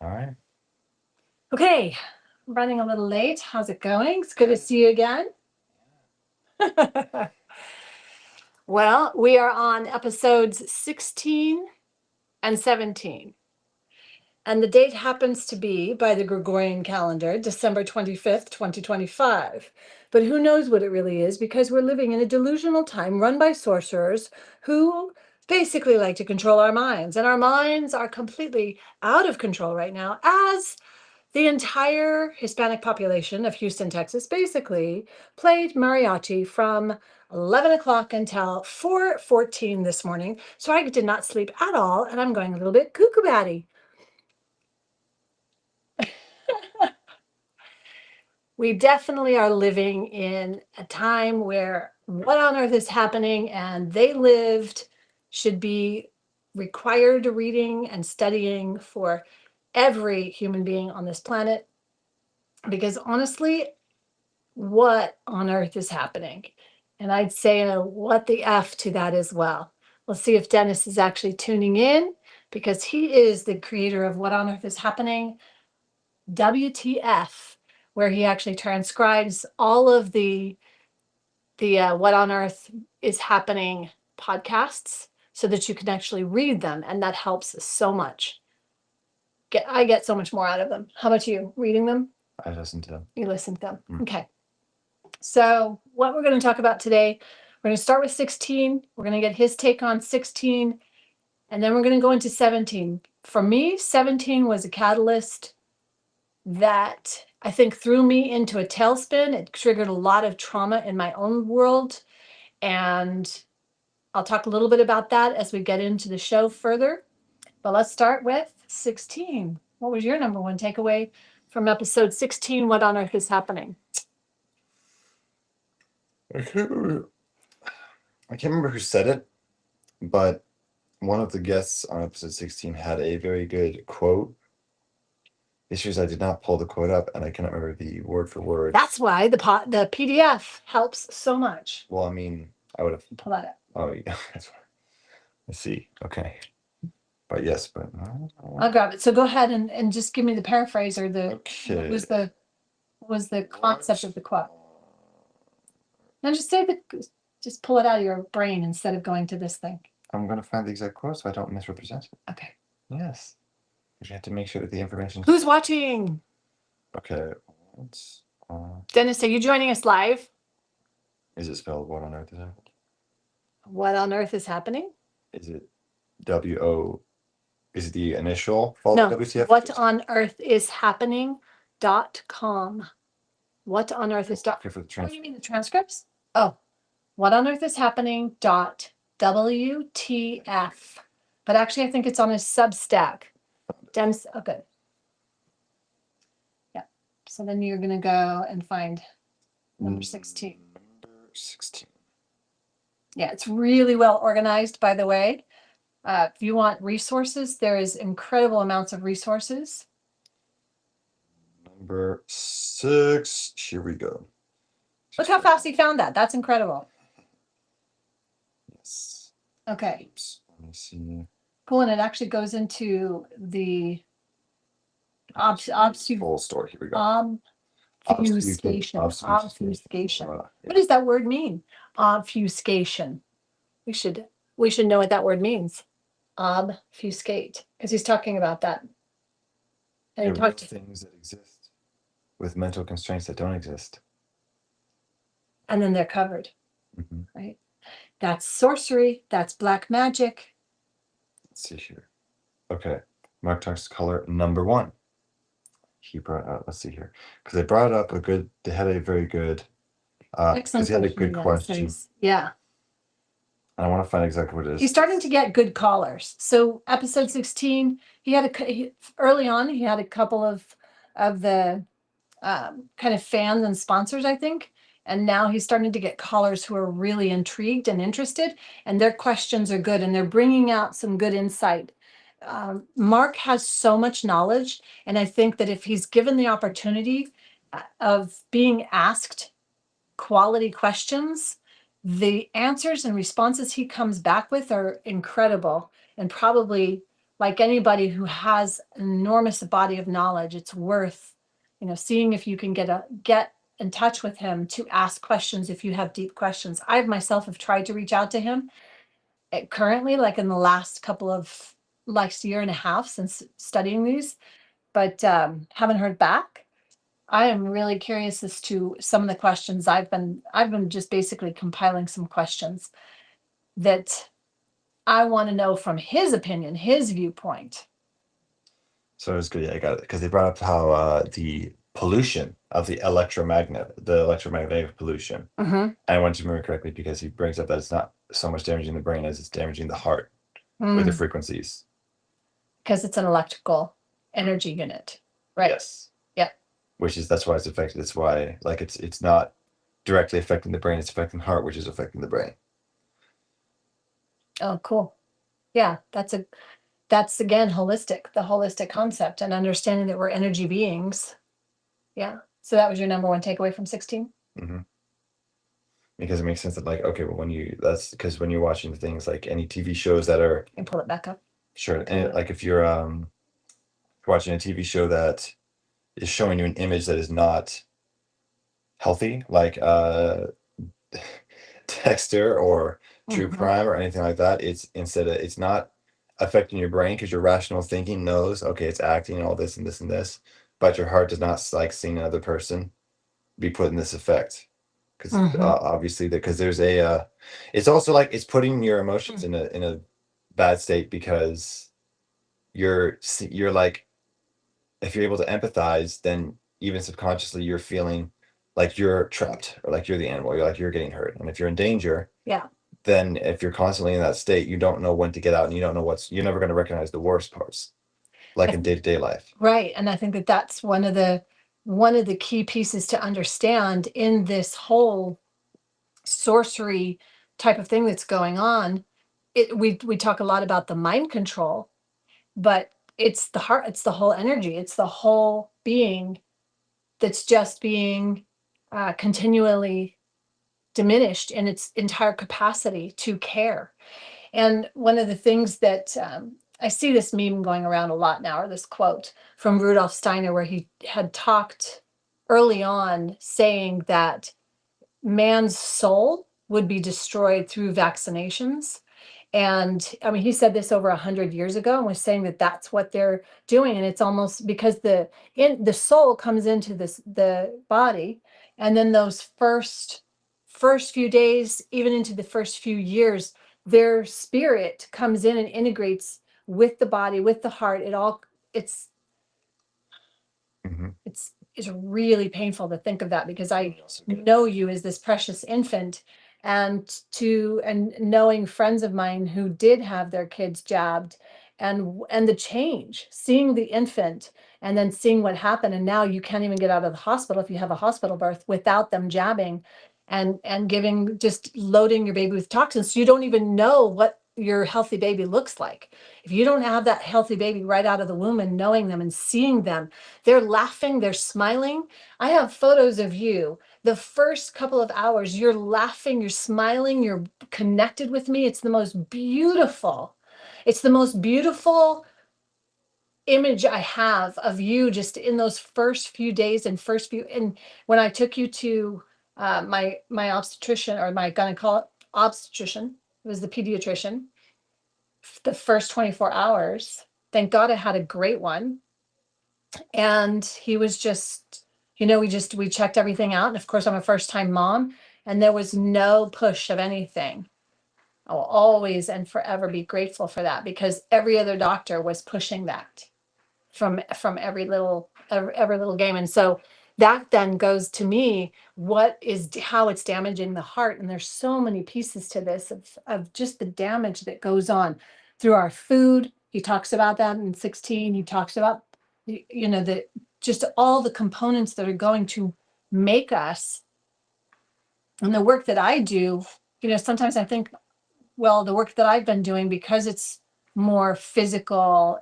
All right. Okay, I'm running a little late. How's it going? It's good to see you again. Well, we are on episodes 16 and 17. And the date happens to be, by the Gregorian calendar, December 25th, 2025. But who knows what it really is, because we're living in a delusional time run by sorcerers who basically like to control our minds. And our minds are completely out of control right now, as the entire Hispanic population of Houston, Texas, basically played mariachi from 11 o'clock until 4:14 this morning. So I did not sleep at all, and I'm going a little bit cuckoo batty. We definitely are living in a time where what on earth is happening, and they lived should be required reading and studying for every human being on this planet. Because honestly, what on earth is happening? And I'd say what the F to that as well. Let's see if Dennis is actually tuning in, because he is the creator of What on Earth is Happening, WTF, where he actually transcribes all of the What on Earth is Happening podcasts so that you can actually read them. And that helps so much. I get so much more out of them. How about you? Reading them? I listen to them. You listen to them. Okay. So what we're going to talk about today, we're going to start with 16. We're going to get his take on 16. And then we're going to go into 17. For me, 17 was a catalyst that I think threw me into a tailspin. It triggered a lot of trauma in my own world. And I'll talk a little bit about that as we get into the show further. But let's start with 16. What was your number one takeaway from episode 16? What on earth is happening? I can't remember who said it, but one of the guests on episode 16 had a very good quote. The issue is I did not pull the quote up, and I cannot remember the word for word. That's why the PDF helps so much. Well, I mean, I would have pull that up. Oh, yeah. That's right. Let's see. Okay. But yes, but I'll grab it. So go ahead and just give me the paraphrase or the okay. what was the concept of the quote. Now just pull it out of your brain instead of going to this thing. I'm going to find the exact quote so I don't misrepresent it. Okay. Yes. You have to make sure that the information. Who's watching? Okay. Dennis, are you joining us live? Is it spelled What on Earth is Happening? What on earth is happening? Is it W-O? Is it the initial? No. WTF? What on earth is happening.com. What on earth is okay, for the oh, you mean the transcripts? Oh, what on earth is happening .wtf. But actually, I think it's on his Substack. Dennis, oh, good. Yeah. So then you're going to go and find number 16. Number 16. Yeah, it's really well organized, by the way. If you want resources, there is incredible amounts of resources. Number 6. Here we go. Look how fast he found that. That's incredible. Yes. Okay. Oops. Let me see. Cool. And it actually goes into the full story. Here we go. Obfuscation. Obfuscation. What does that word mean? Obfuscation. We should know what that word means. Obfuscate, because he's talking about that. And he talked things that exist with mental constraints that don't exist. And then they're covered. Right? That's sorcery. That's black magic. Let's see here. Okay. Mark talks color number 1. He brought up, let's see here, because they brought up they had a very good, excellent. He had a good question. Yeah. And I want to find exactly what it is. He's starting to get good callers. So episode 16, early on, he had a couple of the kind of fans and sponsors, I think. And now he's starting to get callers who are really intrigued and interested, and their questions are good, and they're bringing out some good insight. Mark has so much knowledge, and I think that if he's given the opportunity of being asked quality questions, the answers and responses he comes back with are incredible, and probably like anybody who has an enormous body of knowledge, it's worth, seeing if you can get in touch with him to ask questions if you have deep questions. I myself have tried to reach out to him currently, like in the last couple of last year and a half since studying these, but haven't heard back. I am really curious as to some of the questions. I've been just basically compiling some questions that I want to know from his opinion, his viewpoint. So it's good. Yeah, I got it. Because they brought up how the pollution of the electromagnetic pollution. Mm-hmm. I want to remember correctly because he brings up that it's not so much damaging the brain as it's damaging the heart with the frequencies. Because it's an electrical energy unit, right? Yes. Yeah. That's why it's affected. That's why it's not directly affecting the brain, it's affecting the heart, which is affecting the brain. Oh, cool. Yeah, that's again holistic, the holistic concept and understanding that we're energy beings. Yeah. So that was your number one takeaway from 16? Mm-hmm. Because it makes sense that, like, okay, well, that's because when you're watching things like any TV shows that are, And pull it back up. sure, and like if you're watching a TV show that is showing you an image that is not healthy, like Dexter or True Crime or anything like that, it's not affecting your brain because your rational thinking knows, okay, it's acting and all this and this and this, but your heart does not like seeing another person be put in this effect. Because obviously, because there's it's also like it's putting your emotions in a bad state because you're like, if you're able to empathize, then even subconsciously you're feeling like you're trapped or like you're the animal. You're like you're getting hurt, and if you're in danger, Yeah. then if you're constantly in that state, you don't know when to get out, and you don't know you're never going to recognize the worst parts, like in day-to-day life. Right, and I think that that's one of the key pieces to understand in this whole sorcery type of thing that's going on. We talk a lot about the mind control, but it's the heart, it's the whole energy, it's the whole being that's just being continually diminished in its entire capacity to care. And one of the things that I see this meme going around a lot now, or this quote from Rudolf Steiner, where he had talked early on saying that man's soul would be destroyed through vaccinations. And I mean, he said this over 100 years ago and was saying that that's what they're doing. And it's almost because the soul comes into the body, and then those first few days, even into the first few years, their spirit comes in and integrates with the body, with the heart. It's it's really painful to think of that, because I know you as this precious infant, and knowing friends of mine who did have their kids jabbed, and the change, seeing the infant and then seeing what happened, and now you can't even get out of the hospital if you have a hospital birth without them jabbing and giving, just loading your baby with toxins. So you don't even know what your healthy baby looks like. If you don't have that healthy baby right out of the womb and knowing them and seeing them, they're laughing, they're smiling. I have photos of you. The first couple of hours, you're laughing, you're smiling, you're connected with me. It's the most beautiful. It's the most beautiful image I have of you just in those first few days and and when I took you to my obstetrician, or my gynecologic obstetrician, it was the pediatrician, the first 24 hours. Thank God I had a great one. And he was just, we checked everything out. And of course, I'm a first time mom, and there was no push of anything. I will always and forever be grateful for that, because every other doctor was pushing that from every little game. And so that then goes to me, how it's damaging the heart. And there's so many pieces to this of just the damage that goes on through our food. He talks about that in 16. He talks about the just all the components that are going to make us. And the work that I do, sometimes I think, well, the work that I've been doing, because it's more physical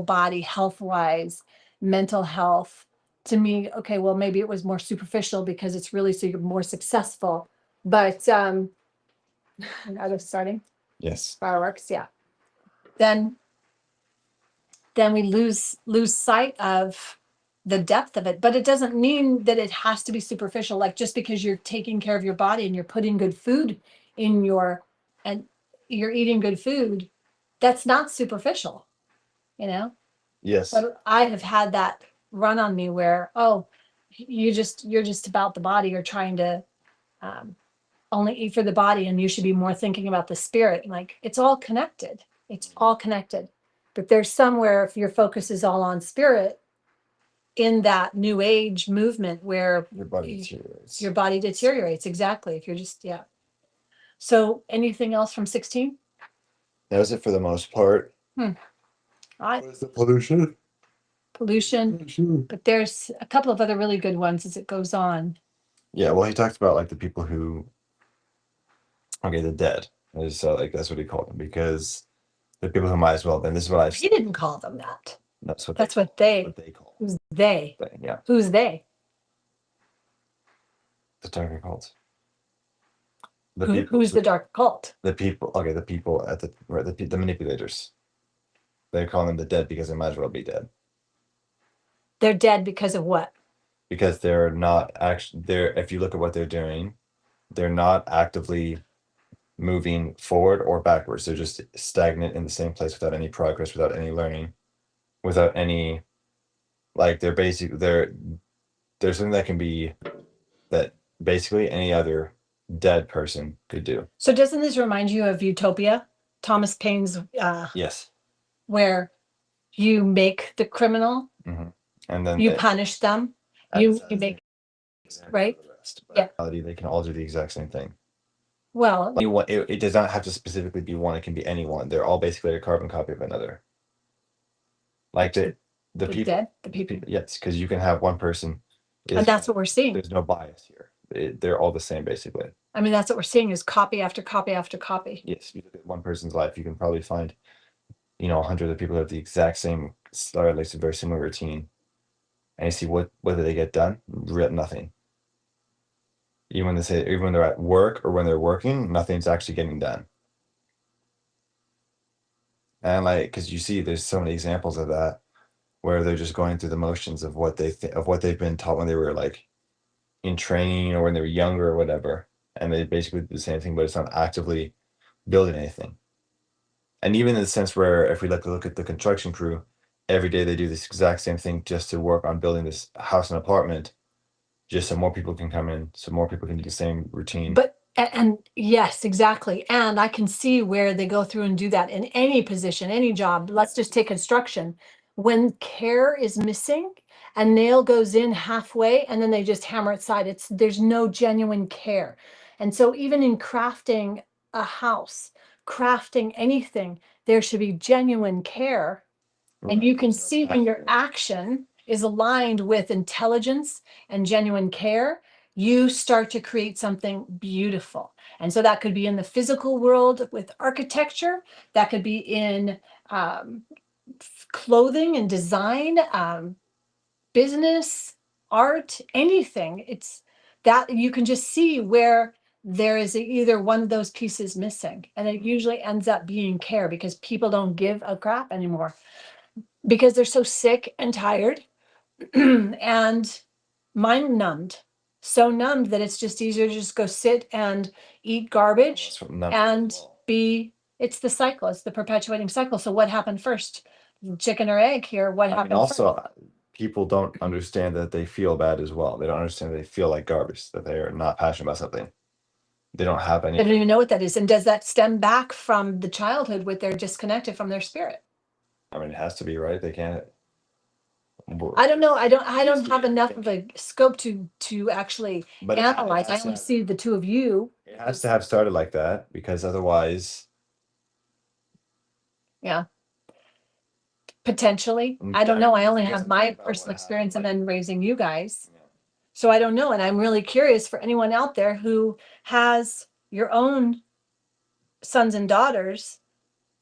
body health wise, mental health, to me, okay, well, maybe it was more superficial because it's really so you're more successful. But I was starting Yes. fireworks, yeah. Then then we lose sight of the depth of it. But it doesn't mean that it has to be superficial. Like just because you're taking care of your body and you're putting good food in and you're eating good food, that's not superficial, you know? Yes. But I have had that run on me where, oh, you're just about the body. You're trying to only eat for the body, and you should be more thinking about the spirit. Like it's all connected. It's all connected. But there's somewhere if your focus is all on spirit in that new age movement where Your body deteriorates. your body deteriorates. Exactly. If you're just, yeah. So anything else from 16? That was it for the most part. I What is the pollution? pollution, but there's a couple of other really good ones as it goes on. Yeah, well, he talked about like the people who, okay, the dead. Is like that's what he called them because the people who might as well. Then this is what I've. He didn't call them that. That's what. That's what they. What they call. Who's they? Yeah. Who's they? The dark occult. Who's the dark cult? The people. Okay, the people at the manipulators. They call them the dead because they might as well be dead. They're dead because of what? Because they're not actually there. If you look at what they're doing, they're not actively moving forward or backwards. They're just stagnant in the same place without any progress, without any learning, without any, like there's something that can be that basically any other dead person could do. So doesn't this remind you of Utopia, Thomas Paine's Yes. where you make the criminal, and then you punish them, you make right? Yeah. They can all do the exact same thing. Well, it does not have to specifically be one. It can be anyone. They're all basically a carbon copy of another. Like the people, dead, the people. Yes, because you can have one person. And that's what we're seeing. There's no bias here. They're all the same, basically. I mean, that's what we're seeing is copy after copy after copy. Yes, you look at one person's life, you can probably find, 100 of people who have the exact same, or at least a very similar routine, and you see whether they get done. Nothing. Even when they're at work or when they're working, nothing's actually getting done. And like, because you see, there's so many examples of that, where they're just going through the motions of what they've been taught when they were like in training or when they were younger or whatever, and they basically do the same thing, but it's not actively building anything. And even in the sense where if we look at the construction crew, every day they do this exact same thing just to work on building this house and apartment, just so more people can come in, so more people can do the same routine. But and yes, exactly. And I can see where they go through and do that in any position, any job. Let's just take construction. When care is missing, a nail goes in halfway and then they just hammer it side. There's no genuine care. And so even in crafting a house, crafting anything, there should be genuine care. And you can see when your action is aligned with intelligence and genuine care, you start to create something beautiful. And so that could be in the physical world with architecture, that could be in clothing and design, business, art, anything. It's that you can just see where there is either one of those pieces missing. And it usually ends up being care because people don't give a crap anymore because they're so sick and tired and mind numbed, so numbed that it's just easier to just go sit and eat garbage and it's the cycle. It's the perpetuating cycle. So what happened first? Chicken or egg here? What happened also, first? People don't understand that they feel bad as well. They don't understand that they feel like garbage, that they are not passionate about something. They don't have any. They don't even know what that is. And does that stem back from the childhood with they're disconnected from their spirit? I mean, it has to be, right? They can't. I don't know. I don't have enough of a scope to actually analyze. I only see the two of you. It has to have started like that because otherwise. Yeah. Potentially. I don't know. I only have my personal experience and then raising you guys. So I don't know. And I'm really curious for anyone out there who has your own sons and daughters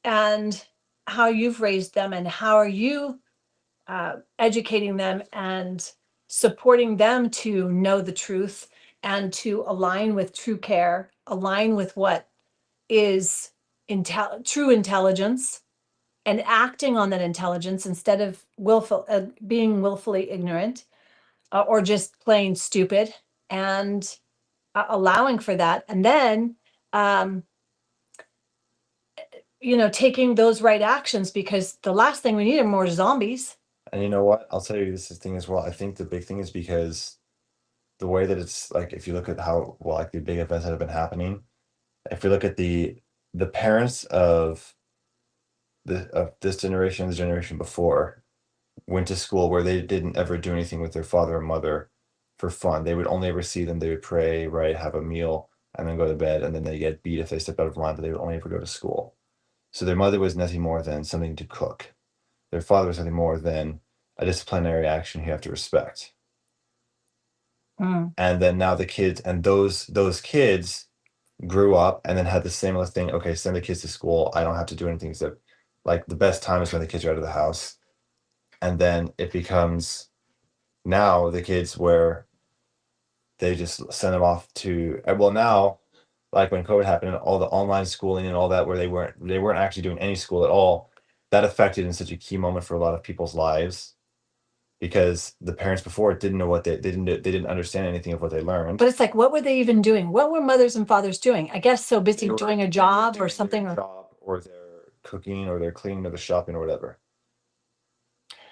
and how you've raised them and how are you educating them and supporting them to know the truth and to align with true care, align with what is true intelligence, and acting on that intelligence instead of being willfully ignorant, or just plain stupid, and allowing for that, and then um, taking those right actions, because the last thing we need are more zombies. And you know what? I'll tell you this thing as well. I think the big thing is because the way that it's like, if you look at how well, like the big events that have been happening, if you look at the parents of this generation, the generation before, went to school where they didn't ever do anything with their father or mother for fun. They would only ever see them. They would pray, right, have a meal, and then go to bed, and then they get beat if they step out of line. But they would only ever go to school. So their mother was nothing more than something to cook. Their father was nothing more than a disciplinary action you have to respect. Mm. And then now the kids, and those kids grew up and then had the similar thing. Okay, send the kids to school. I don't have to do anything except, like, the best time is when the kids are out of the house. And then it becomes now the kids where they just send them off to, well, now, like when COVID happened and all the online schooling and all that, where they weren't actually doing any school at all, that affected in such a key moment for a lot of people's lives, because the parents before didn't know what they didn't understand anything of what they learned. But it's like, what were they even doing? What were mothers and fathers doing? I guess so busy They were doing a job or doing something. their job, or they're cooking, or they're cleaning, or they're shopping, or whatever.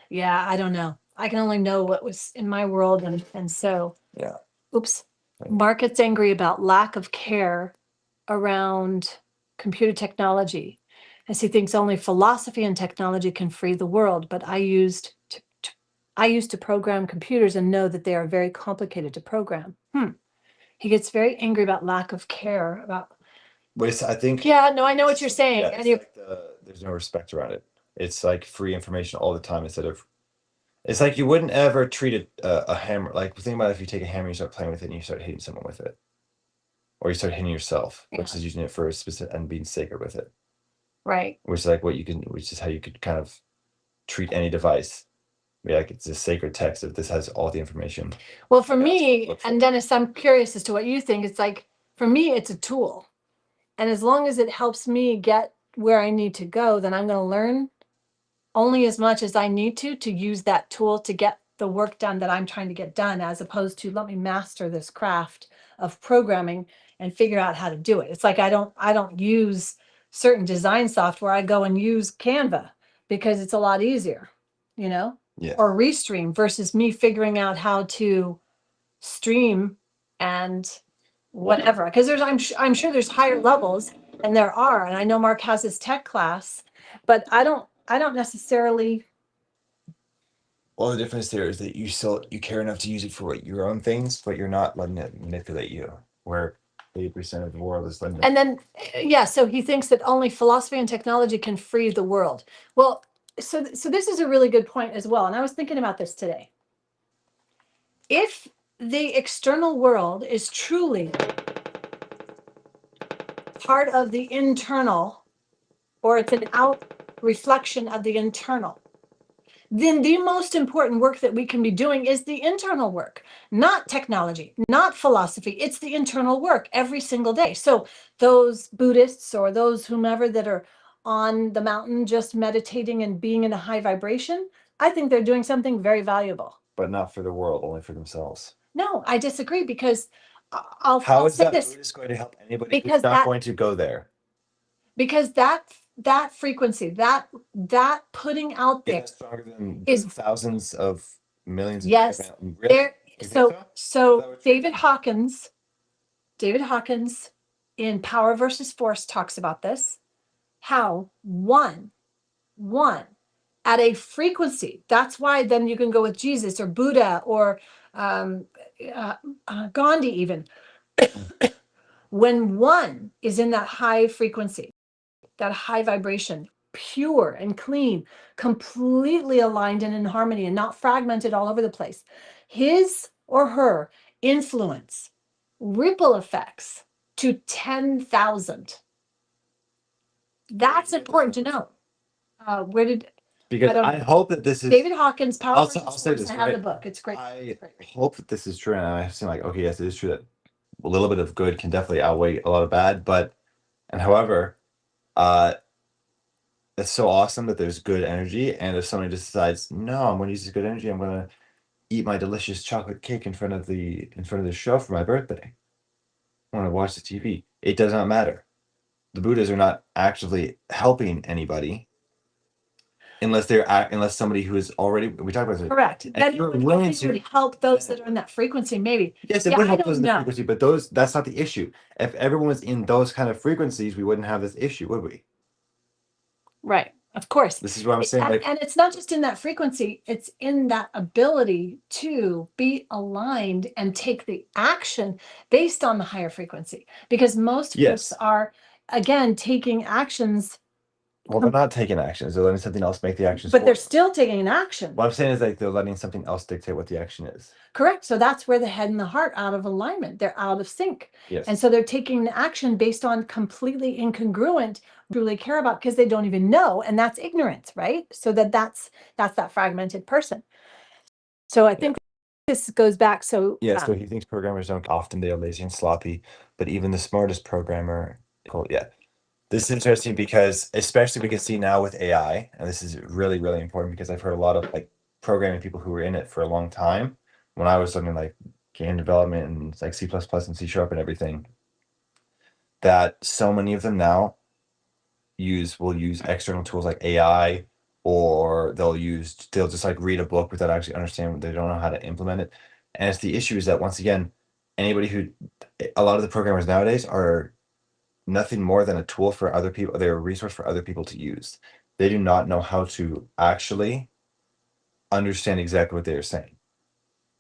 Yeah, I don't know. I can only know what was in my world, and so. Yeah. Oops. Right. Mark gets angry about lack of care around computer technology, as he thinks only philosophy and technology can free the world. But I used to program computers and know that they are very complicated to program. He gets very angry about lack of care about. But I think. Yeah, no, I know what you're saying. Yeah, And it's like there's no respect around it. It's like free information all the time instead of. It's like you wouldn't ever treat a hammer. Like, think about if you take a hammer, you start playing with it, and you start hitting someone with it, or you start hitting yourself, which is using it for a specific and being sacred with it. Right. Which is like which is how you could kind of treat any device. Be like, it's a sacred text if this has all the information. Well, for me, and Dennis, I'm curious as to what you think. It's like, for me, it's a tool. And as long as it helps me get where I need to go, then I'm going to learn only as much as I need to use that tool to get the work done that I'm trying to get done, as opposed to let me master this craft of programming and figure out how to do it. It's like I don't use certain design software. I go and use Canva because it's a lot easier, Yeah. or Restream, versus me figuring out how to stream and whatever. Because I'm sure there's higher levels, and there are, and I know Mark has his tech class, but I don't necessarily. Well, the difference there is that you care enough to use it for your own things, but you're not letting it manipulate you. Where 80% of the world is letting it. And then, yeah, so he thinks that only philosophy and technology can free the world. Well, so this is a really good point as well. And I was thinking about this today. If the external world is truly part of the internal, or it's an out reflection of the internal, then the most important work that we can be doing is the internal work, not technology, not philosophy. It's the internal work every single day. So those Buddhists or those whomever that are on the mountain just meditating and being in a high vibration, I think they're doing something very valuable. But not for the world, only for themselves. No, I disagree, because I'll that say this. Buddhist going to help anybody Because who's not going to go there? Because that frequency, that putting out there, Is that stronger than is thousands of millions of yes. people? Really? There. You think So David Hawkins in Power versus Force talks about this. How one at a frequency. That's why then you can go with Jesus or Buddha or Gandhi even. When one is in that high frequency, that high vibration, pure and clean, completely aligned and in harmony and not fragmented all over the place, his or her influence ripple effects to 10,000. That's important to know. Because I hope that this is David Hawkins, Power I'll versus say Force. this, I have right? the book. It's great. I hope that this is true, and I've seen like, okay, yes, it is true that a little bit of good can definitely outweigh a lot of bad, but however, it's so awesome that there's good energy. And if somebody just decides, no, I'm going to use this good energy, I'm going to eat my delicious chocolate cake in front of the show for my birthday. I want to watch the TV. It does not matter. The Buddhas are not actively helping anybody unless somebody who is already, we talked about this. Correct. And Then you're it willing would to help those that are in that frequency, maybe. yes, it Yeah, would I help don't those in the know. frequency, but that's not the issue. If everyone was in those kind of frequencies, we wouldn't have this issue, would we? Right. Of course. This is what I'm saying. And it's not just in that frequency, it's in that ability to be aligned and take the action based on the higher frequency. Because most Yes. folks are, again, taking actions, Well, they're not taking actions. They're letting something else make the actions. but they're still taking an action. What I'm saying is like they're letting something else dictate what the action is. Correct. So that's where the head and the heart out of alignment. They're out of sync. Yes. And so they're taking action based on completely incongruent, really care about because they don't even know. And that's ignorance, right? So that's that fragmented person. So I think this goes back. So So he thinks programmers don't often they are lazy and sloppy, but even the smartest programmer, This is interesting because especially we can see now with AI, and this is really, really important because I've heard a lot of like programming people who were in it for a long time. When I was learning like game development and like C++ and C# and everything, that so many of them now will use external tools like AI, or they'll just like read a book without actually understanding. They don't know how to implement it. And it's the issue is that once again, a lot of the programmers nowadays are nothing more than a tool for other people. They're a resource for other people to use. They do not know how to actually understand exactly what they are saying.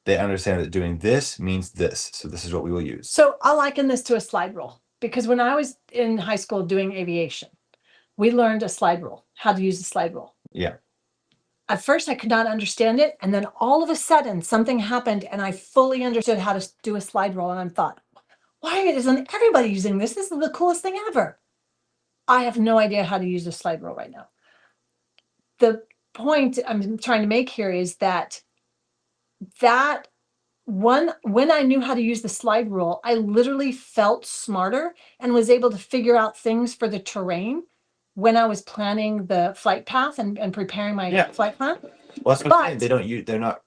They understand that doing this means this. So this is what we will use. So I liken this to a slide rule because when I was in high school doing aviation, we learned a slide rule, how to use a slide rule. Yeah. At first, I could not understand it. And then all of a sudden, something happened and I fully understood how to do a slide rule. And I thought, why isn't everybody using this? This is the coolest thing ever. I have no idea how to use a slide rule right now. The point I'm trying to make here is that when I knew how to use the slide rule, I literally felt smarter and was able to figure out things for the terrain when I was planning the flight path and preparing my flight plan. Well, that's what I'm saying. They're not.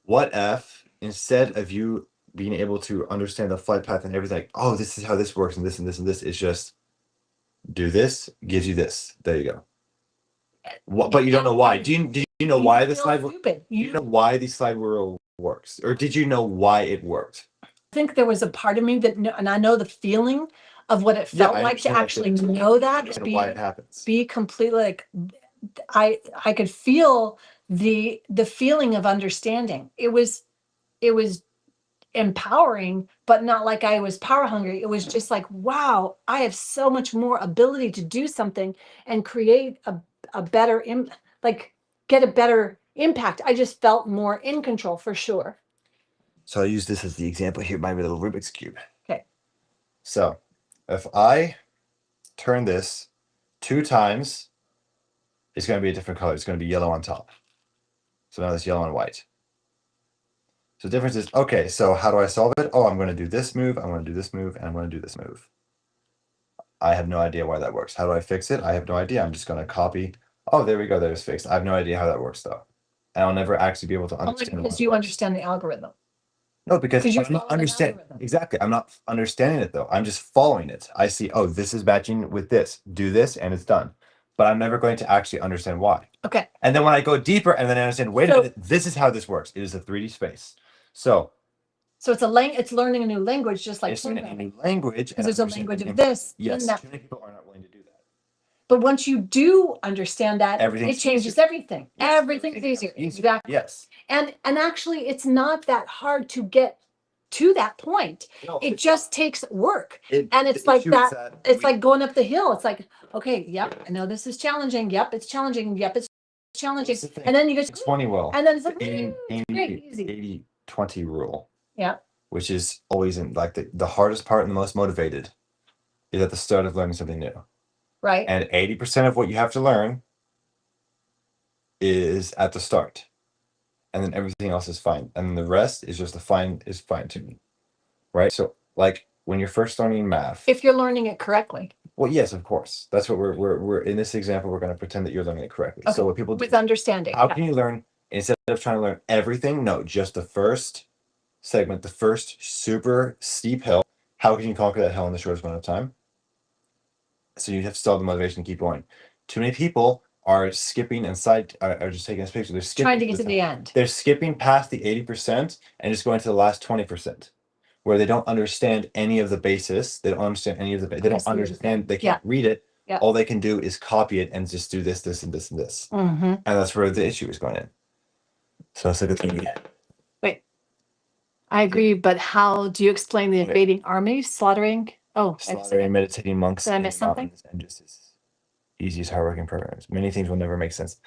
What if instead of you being able to understand the flight path and everything, oh, this is how this works and this and this and this is just do this, gives you this. There you go. But you don't know why. Do you know why the slide rule? Do you know why the slide rule works, or did you know why it worked? I think there was a part of me that, and I know the feeling of what it felt like to actually know that, why it happens. be completely like, I could feel the feeling of understanding. It was empowering, but not like I was power hungry. It was just like, wow, I have so much more ability to do something and create a better get a better impact. I just felt more in control for sure. So I'll use this as the example here, my little Rubik's Cube. Okay. So if I turn this 2 times, it's going to be a different color. It's going to be yellow on top. So now it's yellow and white. So the difference is, okay, so how do I solve it? Oh, I'm going to do this move, I'm going to do this move, and I'm going to do this move. I have no idea why that works. How do I fix it? I have no idea. I'm just going to copy. Oh, there we go. There's fixed. I have no idea how that works, though. And I'll never actually be able to understand. Only because you understand the algorithm. No, because you I'm not understanding. Exactly. I'm not understanding it, though. I'm just following it. I see, oh, this is matching with this. Do this, and it's done. But I'm never going to actually understand why. Okay. And then when I go deeper and then I understand, wait a minute, this is how this works. It is a 3D space. So it's learning a new language, just like it's learning a new language. Because there's a language of this. Yes. Too many people are not willing to do that. But once you do understand that, it changes everything. Yes. Everything's easier. Exactly. Yes. And actually, it's not that hard to get to that point. No, it just takes work. And it's like that. It's like going up the hill. It's like, okay, yep, I know this is challenging. Yep, it's challenging. Yep, it's challenging. And then you get 20 will. And then it's like 80-20 rule. Yeah. Which is always in like the hardest part and the most motivated is at the start of learning something new. Right. And 80% of what you have to learn is at the start. And then everything else is fine. And the rest is just fine tuning. Right? So like when you're first learning math. If you're learning it correctly. Well, yes, of course. That's what we're in this example. We're going to pretend that you're learning it correctly. Okay. So what people do, With understanding. how yeah. can you learn instead of trying to learn everything? No, just the first segment, the first super steep hill. How can you conquer that hill in the shortest amount of time? So you have to still have the motivation to keep going. Too many people are skipping and are just taking this picture. They're skipping Trying to get to the end. They're skipping past the 80% and just going to the last 20%, where they don't understand any of the basis. They don't understand any of the. They don't see what you're saying. understand. They can't read it. Yeah. All they can do is copy it and just do this, this, and this, and this. Mm-hmm. And that's where the issue is going in. So it's a good thing. Wait, I agree, but how do you explain the invading army slaughtering? Oh, Slaughtering meditating monks. Did I miss something? And just as easy as hardworking programs. Many things will never make sense.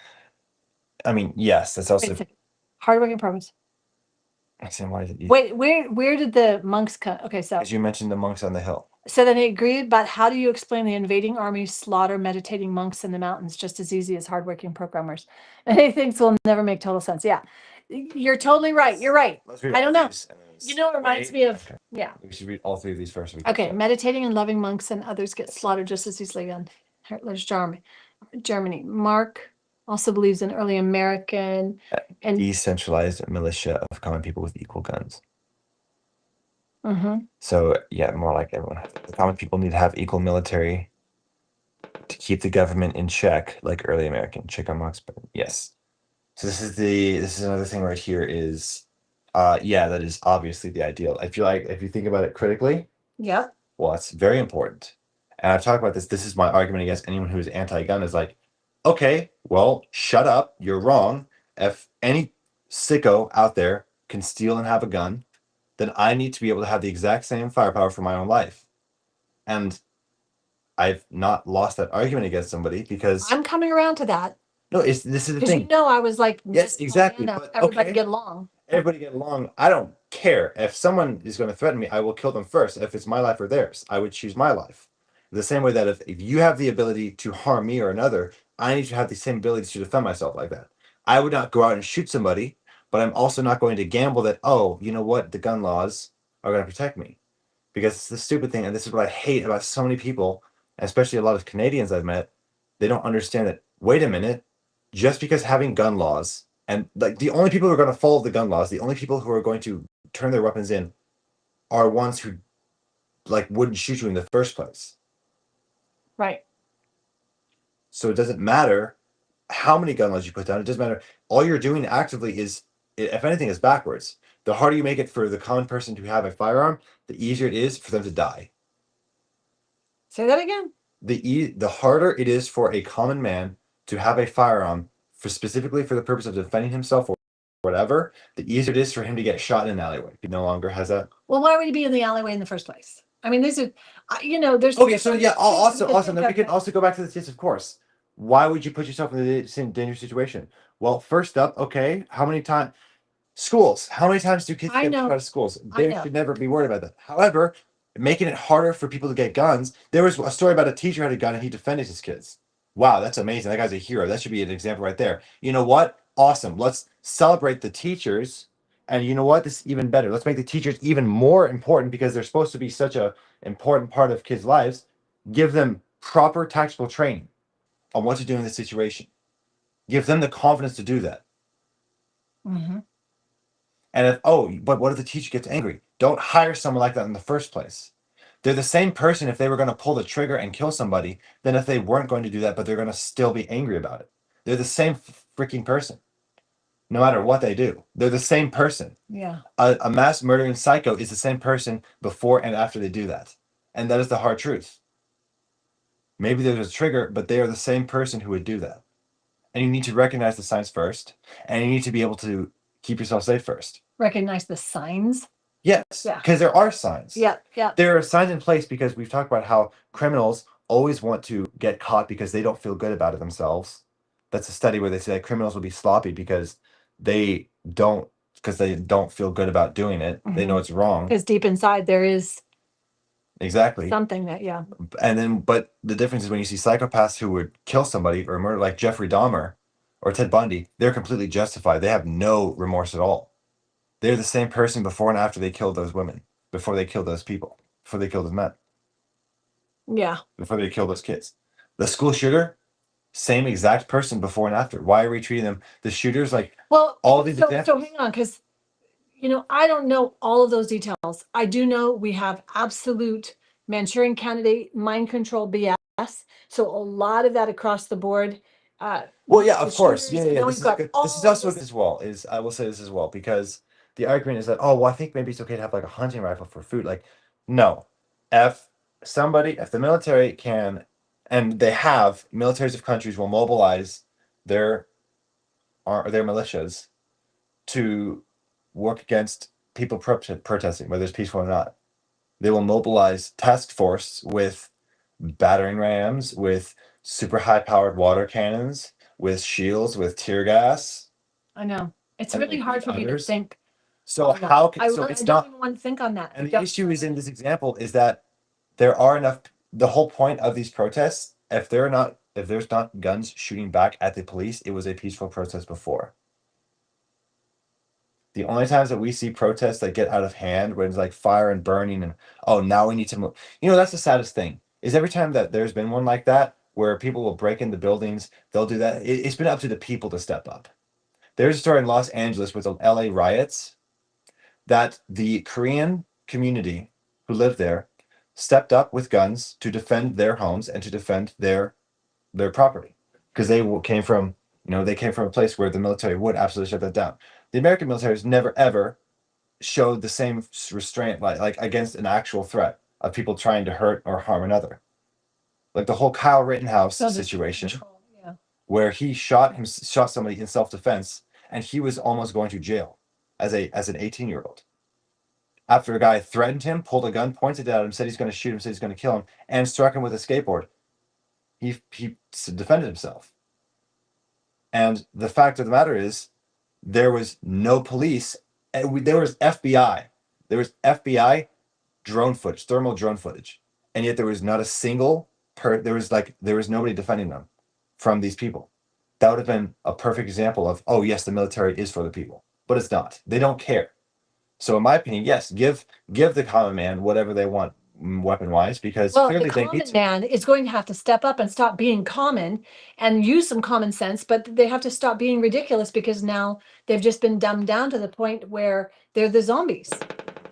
I mean, yes, that's also. Wait a second. Hardworking programs. I'm saying, why is it easy? Wait, where did the monks come? Okay, so As you mentioned, the monks on the hill. so then he agreed, but how do you explain the invading army slaughter meditating monks in the mountains just as easy as hardworking programmers? And he thinks will never make total sense. Yeah, you're totally right. You're right. I don't know. You know, it reminds me of, yeah. We should read all three of these first. Okay, meditating and loving monks and others get slaughtered just as easily on Hitler's Germany. Mark also believes in early American and decentralized militia of common people with equal guns. Mm-hmm. So yeah, more like everyone. The common people need to have equal military to keep the government in check, like early American. Check on Marx, but yes. So this is another thing right here is, yeah, that is obviously the ideal. I feel like if you think about it critically, yeah, well, it's very important. And I've talked about this. This is my argument against anyone who is anti-gun is like, okay, well, shut up. You're wrong. If any sicko out there can steal and have a gun, then I need to be able to have the exact same firepower for my own life. And I've not lost that argument against somebody because I'm coming around to that. no, this is the Because thing. you know, I was like, Yes, exactly. Diana, But everybody okay, get along. everybody get along. I don't care. If someone is going to threaten me, I will kill them first. If it's my life or theirs, I would choose my life. The same way that if you have the ability to harm me or another, I need to have the same ability to defend myself like that. I would not go out and shoot somebody, but I'm also not going to gamble that, oh, you know what, the gun laws are going to protect me. Because it's the stupid thing, and this is what I hate about so many people, especially a lot of Canadians I've met. They don't understand that, wait a minute, just because having gun laws, and like the only people who are going to follow the gun laws, the only people who are going to turn their weapons in are ones who like wouldn't shoot you in the first place. Right. So it doesn't matter how many gun laws you put down. It doesn't matter. All you're doing actively is, if anything, is backwards. The harder you make it for the common person to have a firearm, the easier it is for them to die. Say that again. The harder it is for a common man to have a firearm specifically for the purpose of defending himself or whatever, the easier it is for him to get shot in an alleyway. He no longer has that. Well, why would he be in the alleyway in the first place? I mean, these are, there's. Okay, so yeah, awesome. Then we can also go back to this, of course. Why would you put yourself in the same dangerous situation? Well, first up, okay, how many times? Schools. How many times do kids get out of schools? They should never be worried about that. However, making it harder for people to get guns. There was a story about a teacher who had a gun and he defended his kids. Wow, that's amazing. That guy's a hero. That should be an example right there. You know what? Awesome. Let's celebrate the teachers. And you know what? This is even better. Let's make the teachers even more important because they're supposed to be such a important part of kids' lives. Give them proper tactical training on what to do in this situation. Give them the confidence to do that. Mm-hmm. And but what if the teacher gets angry? Don't hire someone like that in the first place. They're the same person if they were going to pull the trigger and kill somebody than if they weren't going to do that, but they're going to still be angry about it. They're the same freaking person. No matter what they do, they're the same person. Yeah. A mass murdering psycho is the same person before and after they do that. And that is the hard truth. Maybe there's a trigger, but they are the same person who would do that. And you need to recognize the signs first, and you need to be able to keep yourself safe first. Recognize the signs? Yes, because there are signs. Yeah. There are signs in place because we've talked about how criminals always want to get caught because they don't feel good about it themselves. That's a study where they say that criminals will be sloppy because they don't feel good about doing it. Mm-hmm. They know it's wrong. Because deep inside there is exactly something that, yeah. And then, but the difference is when you see psychopaths who would kill somebody or murder, like Jeffrey Dahmer or Ted Bundy, they're completely justified. They have no remorse at all. They're the same person before and after they killed those women, before they killed those people. before they killed his men, Yeah. before they killed those kids. The school shooter, same exact person before and after. Why are we treating them? The shooters, like Well, all these so examples. hang on, because I don't know all of those details. I do know we have absolute Manchurian candidate mind control BS. So a lot of that across the board. Well, yeah, the of course. shooters, Yeah, yeah. and then This we've is a got good. This is all also this. good as well. Is I will say this as well because the argument is that, oh, well, I think maybe it's okay to have like a hunting rifle for food. Like, no, if if the military can, and they have, militaries of countries will mobilize their their militias to work against people protesting, whether it's peaceful or not. They will mobilize task force with battering rams, with super high powered water cannons, with shields, with tear gas, I know. It's and really like hard for me to others. think So on that. how can so I it's don't not, even want to think on that. and the issue is in this example is that there are enough, the whole point of these protests, if there's not guns shooting back at the police, it was a peaceful protest before. The only times that we see protests that get out of hand when it's like fire and burning and, oh, now we need to move. That's the saddest thing is every time that there's been one like that where people will break into buildings, they'll do that. It's been up to the people to step up. There's a story in Los Angeles with the LA riots that the Korean community who lived there stepped up with guns to defend their homes and to defend their property because came from they came from a place where the military would absolutely shut that down. The American military has never ever showed the same restraint like against an actual threat of people trying to hurt or harm another. Like the whole Kyle Rittenhouse So situation yeah. where he shot somebody in self-defense and he was almost going to jail as an 18-year-old after a guy threatened him, pulled a gun, pointed at him, said he's going to shoot him, said he's going to kill him, and struck him with a skateboard. He defended himself. And the fact of the matter is, there was no police. There was FBI. There was FBI drone footage, thermal drone footage, and yet there was not a single there was nobody defending them from these people. That would have been a perfect example of, oh yes, the military is for the people, but it's not. They don't care. So in my opinion, yes, give the common man whatever they want weapon wise because Well, clearly the they need common to. man is going to have to step up and stop being common and use some common sense, but they have to stop being ridiculous because now they've just been dumbed down to the point where they're the zombies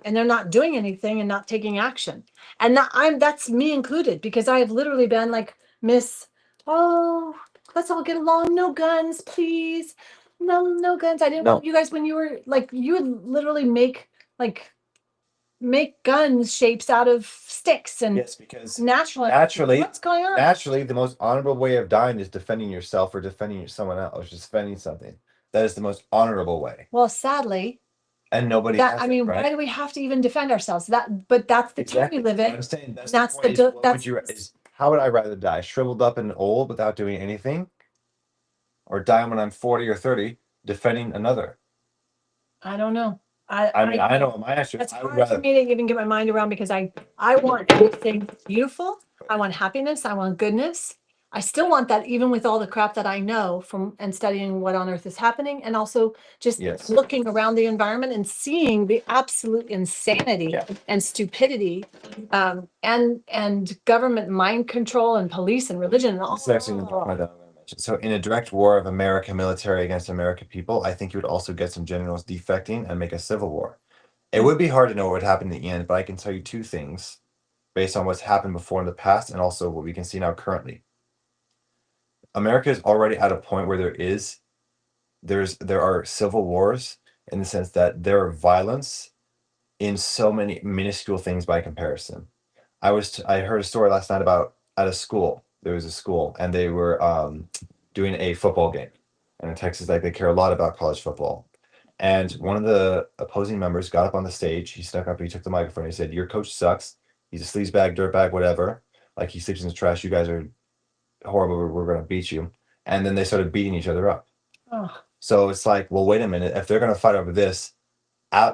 and they're not doing anything and not taking action. And that's me included because I have literally been like, Miss, oh, let's all get along. No guns, please. No guns. I didn't No. want you guys when you were like, you would literally make guns shapes out of sticks and Yes, because naturally what's going on? naturally, the most honorable way of dying is defending yourself or defending someone else, or just defending something. That is the most honorable way, Well, sadly, and nobody that has I it, mean, right? why do we have to even defend ourselves? But that's the time Exactly. we live But in. I'm saying that's That's the the point. Is what that's would you is how would I rather die? Shriveled up and old without doing anything, or die when I'm 40 or 30 defending another? I don't know. I mean, I know what my answer is. It's I would hard for rather. me to even get my mind around because I want everything beautiful. I want happiness. I want goodness. I still want that even with all the crap that I know from and studying what on earth is happening and also just Yes. looking around the environment and seeing the absolute insanity Yeah. and stupidity and government mind control and police and religion and all. This is actually the point that I'm going to mention. So, in a direct war of American military against American people, I think you would also get some generals defecting and make a civil war. It would be hard to know what would happen in the end, but I can tell you two things based on what's happened before in the past and also what we can see now currently. America is already at a point where there are civil wars in the sense that there are violence in so many minuscule things by comparison. I heard a story last night about at a school. There was a school and they were doing a football game. And in Texas, like they care a lot about college football. And one of the opposing members got up on the stage. He snuck up, he took the microphone. He said, "Your coach sucks. He's a sleazebag, dirtbag, whatever. Like he sleeps in the trash. You guys are horrible. We're gonna beat you." And then they started beating each other up. Oh, So it's like, well, wait a minute. If they're gonna fight over this,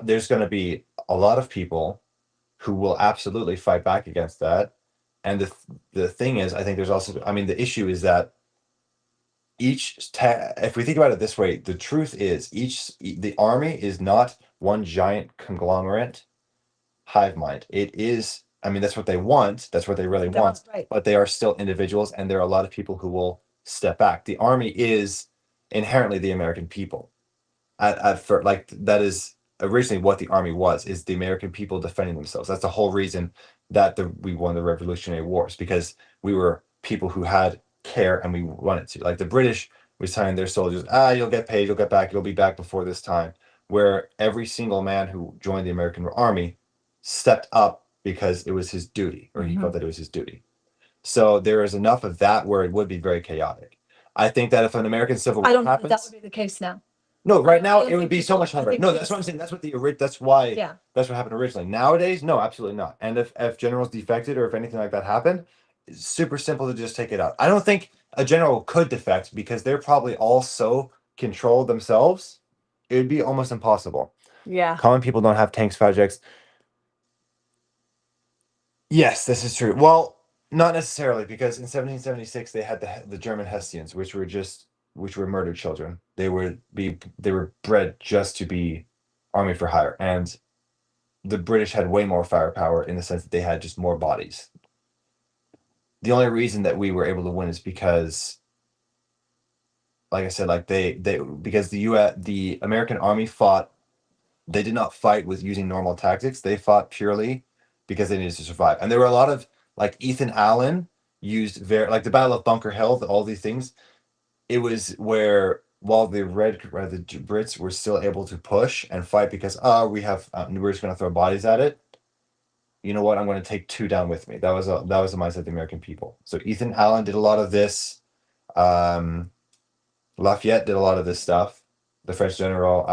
there's gonna be a lot of people who will absolutely fight back against that. And the thing is, I think there's also, I mean, the issue is that if we think about it this way, the truth is the army is not one giant conglomerate hive mind. It is I mean, that's what they want. That's what they really want. Right. But they are still individuals, and there are a lot of people who will step back. The army is inherently the American people. Like that is originally what the army was, is the American people defending themselves. That's the whole reason that we won the Revolutionary Wars, because we were people who had care and we wanted to. Like the British was telling their soldiers, you'll get paid, you'll get back, you'll be back before this time. Where every single man who joined the American army stepped up because it was his duty, or he felt that it was his duty. So there is enough of that where it would be very chaotic. I think that if an American Civil I War don't know that happens, would be the case now. no, right now I don't it would think be so people- much I harder. think No, that's what I'm saying. That's what that's why Yeah. that's what happened originally. Nowadays, no, absolutely not. And if generals defected or if anything like that happened, it's super simple to just take it out. I don't think a general could defect because they're probably all so controlled themselves. It would be almost impossible. Yeah. Common people don't have tanks, projects. Yes, this is true. Well, not necessarily, because in 1776 they had the German Hessians, which were murdered children. They were bred just to be army for hire, and the British had way more firepower in the sense that they had just more bodies. The only reason that we were able to win is because, like I said, like they because the American army fought. They did not fight with using normal tactics. They fought purely because they needed to survive. And there were a lot of, like, Ethan Allen used like the Battle of Bunker Hill, all these things. It was where while the Brits were still able to push and fight because we're just going to throw bodies at it. You know what? I'm going to take two down with me. That was the mindset of the American people. So Ethan Allen did a lot of this. Um, Lafayette did a lot of this stuff. The French general.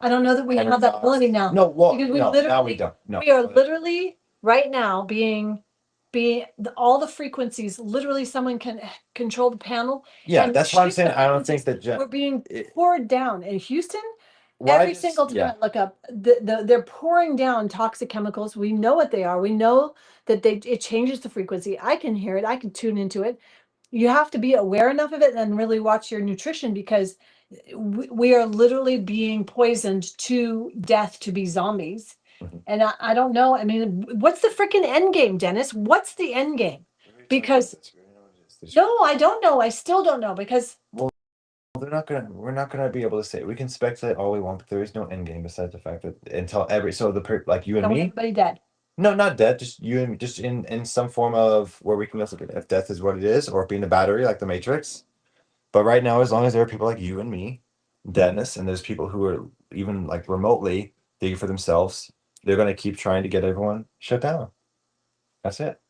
I don't know that we have that ability now. No, well, Because we no, now literally- we don't. No, We are literally right now all the frequencies, literally someone can control the panel. yeah, and that's what I'm shift saying. the I don't think that We're being it- poured down in Houston. what I Every just- single time yeah. I look up, they're pouring down toxic chemicals. We know what they are. We know that it changes the frequency. I can hear it. I can tune into it. You have to be aware enough of it and really watch your nutrition, because we are literally being poisoned to death to be zombies. Mhm. And I don't know. I mean, what's the freaking end game, Dennis? What's the end game? Because no, I don't know. I still don't know, because we're not gonna be able to say. We can speculate all we want, but there is no end game besides the fact that until like you and me. everybody dead. No, not dead. Just you and me. Just in some form of where we can look at if death is what it is, or being a battery like the Matrix. But right now, as long as there are people like you and me, Dennis, and there's people who are even like remotely thinking for themselves, they're gonna keep trying to get everyone shut down. That's it.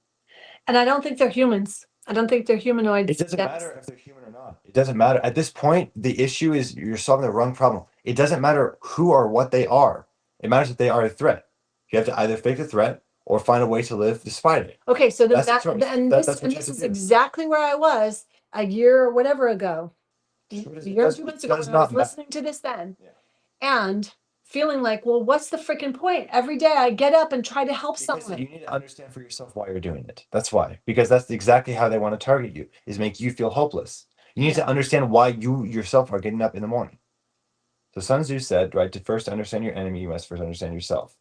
And I don't think they're humans. I don't think they're humanoids. It doesn't matter if they're human or not. It doesn't matter. At this point, the issue is you're solving the wrong problem. It doesn't matter who or what they are. It matters that they are a threat. You have to either fake the threat or find a way to live despite it. Okay, so That's the choice. That's what you have this to is do. exactly where I was a year or whatever ago. A It year or does- 2 months it ago does when I was not ma- listening to this then. Yeah. And feeling like, well, what's the freaking point? Every day I get up and try to help Because someone. you need to understand for yourself why you're doing it. That's why. Because that's exactly how they want to target you, is make you feel hopeless. You need to understand why you yourself are getting up in the morning. So Sun Tzu said, right, to first understand your enemy, you must first understand yourself.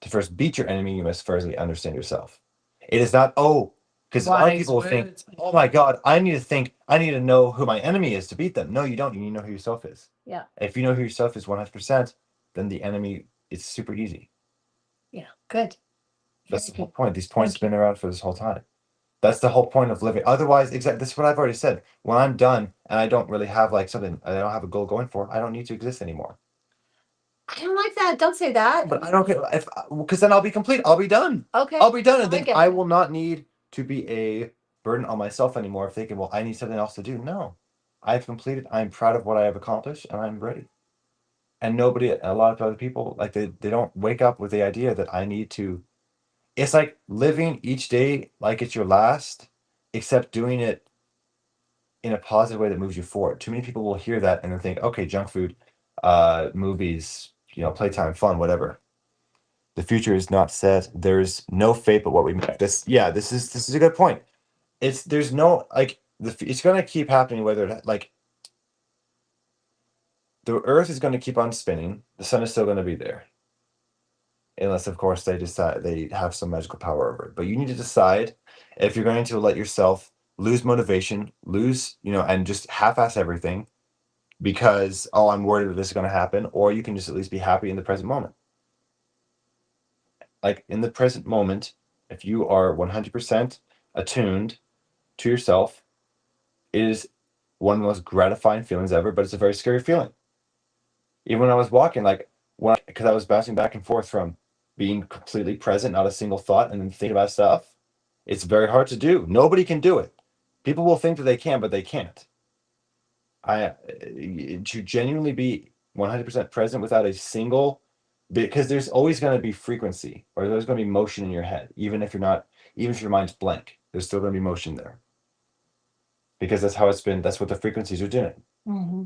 To first beat your enemy, you must firstly understand yourself. It is not, because a lot of Wise people think, words, my oh my God, I need to know who my enemy is to beat them. No, you don't. You need to know who yourself is. Yeah. If you know who yourself is 100%, then the enemy is super easy. Yeah, good. That's Very the whole good. point. These points have been around for this whole time. That's the whole point of living. Otherwise, exactly, this is what I've already said. When I'm done and I don't really have like something, I don't have a goal going for, I don't need to exist anymore. I don't like that. Don't say that. But I don't care because then I'll be complete. I'll be done. Okay. I'll be done, and I then get I that. will not need to be a burden on myself anymore. Thinking, well, I need something else to do. No, I've completed. I'm proud of what I have accomplished, and I'm ready. And a lot of other people, like they don't wake up with the idea that I need to. It's like living each day like it's your last, except doing it in a positive way that moves you forward. Too many people will hear that and then think, okay, junk food, movies, playtime, fun, whatever. The future is not set. There's no fate but what we make. This is a good point. There's no like it's gonna keep happening whether like the Earth is gonna keep on spinning. The sun is still gonna be there. unless of course they decide they have some magical power over it. But you need to decide if you're going to let yourself lose motivation, lose, and just half-ass everything because, oh, I'm worried that this is going to happen, or you can just at least be happy in the present moment. Like in the present moment, if you are 100% attuned to yourself, it is one of the most gratifying feelings ever, but it's a very scary feeling. Even when I was walking, because I was bouncing back and forth from being completely present, not a single thought, and then thinking about stuff, it's very hard to do. Nobody can do it. People will think that they can, but they can't. To genuinely be 100% present without a single, because there's always going to be frequency, or there's going to be motion in your head, even if your mind's blank, there's still going to be motion there. Because that's how it's been. That's what the frequencies are doing. Mm-hmm.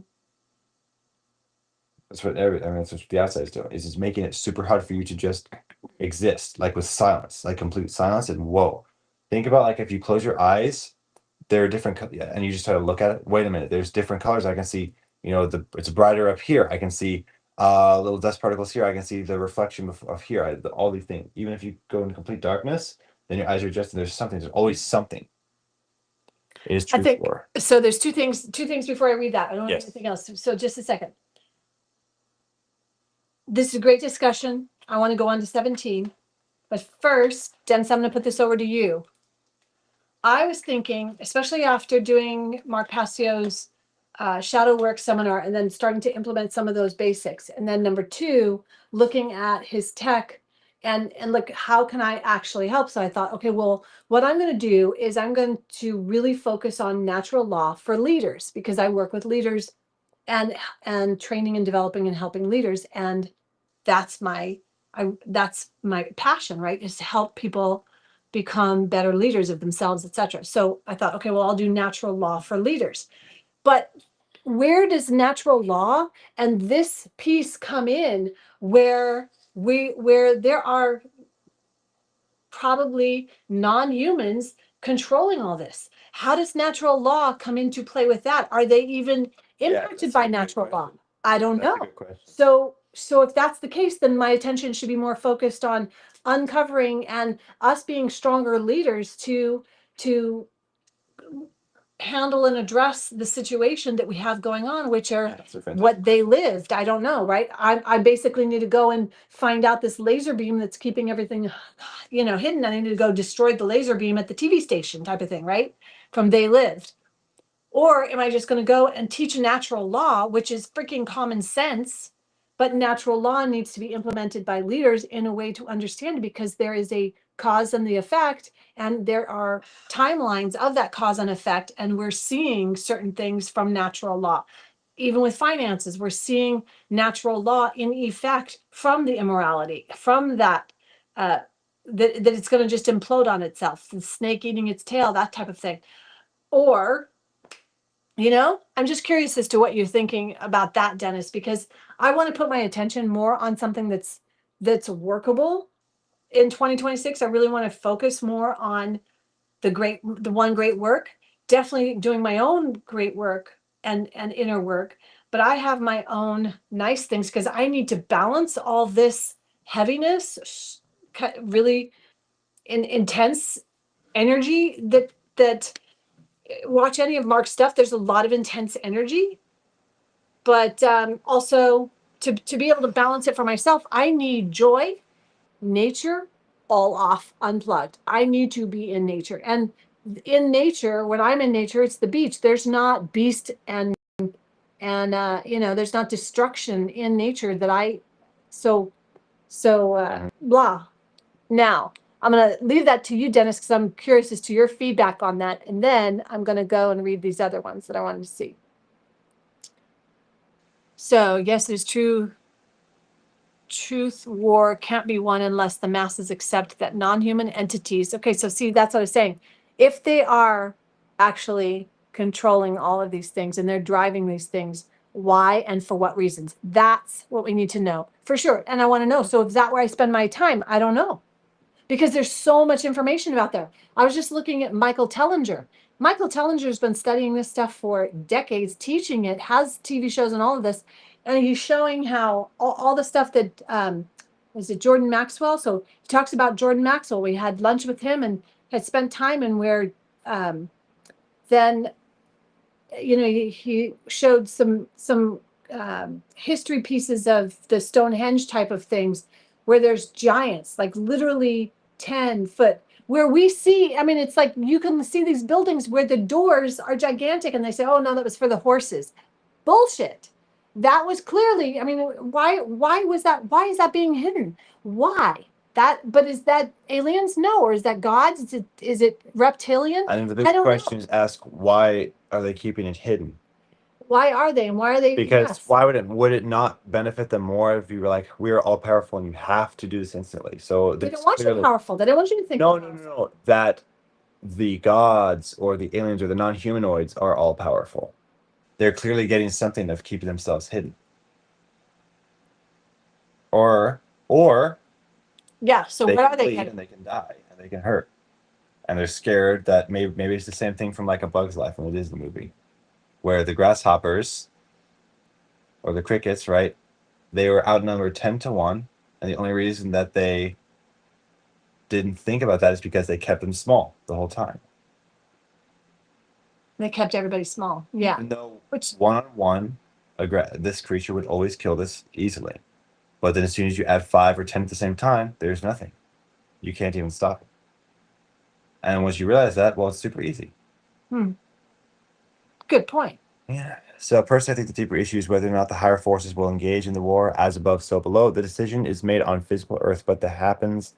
That's what that's what the outside is doing. Is it's making it super hard for you to just exist, like with silence, like complete silence. And whoa, think about like if you close your eyes, there are different, and you just try to look at it. Wait a minute, there's different colors. I can see, it's brighter up here. I can see little dust particles here. I can see the reflection of here. All these things. Even if you go into complete darkness, then your eyes are adjusted. There's something. There's always something. It is I truth think war. so. There's two things before I read that. I don't Yes. have anything else. So just a second. This is a great discussion. I want to go on to 17. But first, Dennis, I'm going to put this over to you. I was thinking, especially after doing Mark Passio's shadow work seminar and then starting to implement some of those basics. And then number two, looking at his tech and look, how can I actually help? So I thought, okay, well, what I'm going to do is I'm going to really focus on natural law for leaders because I work with leaders and training and developing and helping leaders. And that's that's my passion, right? Is to help people become better leaders of themselves, etc. So I thought, okay, well, I'll do natural law for leaders. But where does natural law and this piece come in where there are probably non-humans controlling all this? How does natural law come into play with that? Are they even impacted by natural law? I don't know. That's a good question. So if that's the case, then my attention should be more focused on uncovering and us being stronger leaders to handle and address the situation that we have going on, which are what they lived. I don't know, right? I basically need to go and find out this laser beam that's keeping everything, hidden. I need to go destroy the laser beam at the TV station type of thing, right? From They Lived. Or am I just going to go and teach natural law, which is freaking common sense, but natural law needs to be implemented by leaders in a way to understand it because there is a cause and the effect, and there are timelines of that cause and effect, and we're seeing certain things from natural law. Even with finances, we're seeing natural law in effect from the immorality, from that that it's going to just implode on itself, the snake eating its tail, that type of thing. Or I'm just curious as to what you're thinking about that, Dennis, because I want to put my attention more on something that's workable in 2026. I really want to focus more on the one great work, definitely doing my own great work and inner work. But I have my own nice things because I need to balance all this heaviness, really intense energy that watch any of Mark's stuff. There's a lot of intense energy, but also to be able to balance it for myself, I need joy, nature, all off, unplugged. I need to be in nature, and in nature, when I'm in nature, it's the beach. There's not beast and there's not destruction in nature that I blah. Now, I'm going to leave that to you, Dennis, because I'm curious as to your feedback on that. And then I'm going to go and read these other ones that I wanted to see. So, yes, there's truth war can't be won unless the masses accept that non-human entities. Okay, so see, that's what I was saying. If they are actually controlling all of these things and they're driving these things, why and for what reasons? That's what we need to know for sure. And I want to know. So, is that where I spend my time? I don't know. Because there's so much information out there. I was just looking at Michael Tellinger. Michael Tellinger's been studying this stuff for decades, teaching it, has TV shows and all of this. And he's showing how all the stuff that is it Jordan Maxwell? So he talks about Jordan Maxwell. We had lunch with him and had spent time, and where then he showed some history pieces of the Stonehenge type of things where there's giants, like literally 10 foot. Where we see, I mean, it's like you can see these buildings where the doors are gigantic, and they say, "Oh no, that was for the horses." Bullshit. That was clearly, I mean, why was that? Why is that being hidden? Why? But is that aliens? No, or is that gods? Is it reptilian? I think the I big don't question know. is ask why are they keeping it hidden? Why are they, and why are they? Because Yes, why would it not benefit them more if you were like, we are all powerful and you have to do this instantly? So they there's don't want you clearly powerful. They don't want you to think. no, no, no, no. That the gods or the aliens or the non-humanoids are all powerful. They're clearly getting something of keeping themselves hidden. Or Yeah. So they what can are they bleed getting? and they can die and they can hurt. And they're scared that maybe it's the same thing from like A Bug's Life in the Disney movie, where the grasshoppers or the crickets, right? They were outnumbered 10-1, and the only reason that they didn't think about that is because they kept them small the whole time. They kept everybody small. Yeah. Even though Which one-on-one, this creature would always kill this easily. But then as soon as you add 5 or 10 at the same time, there's nothing. You can't even stop it. And once you realize that, well, it's super easy. good point. Yeah. So personally, I think the deeper issue is whether or not the higher forces will engage in the war as above, so below. The decision is made on physical Earth, but that happens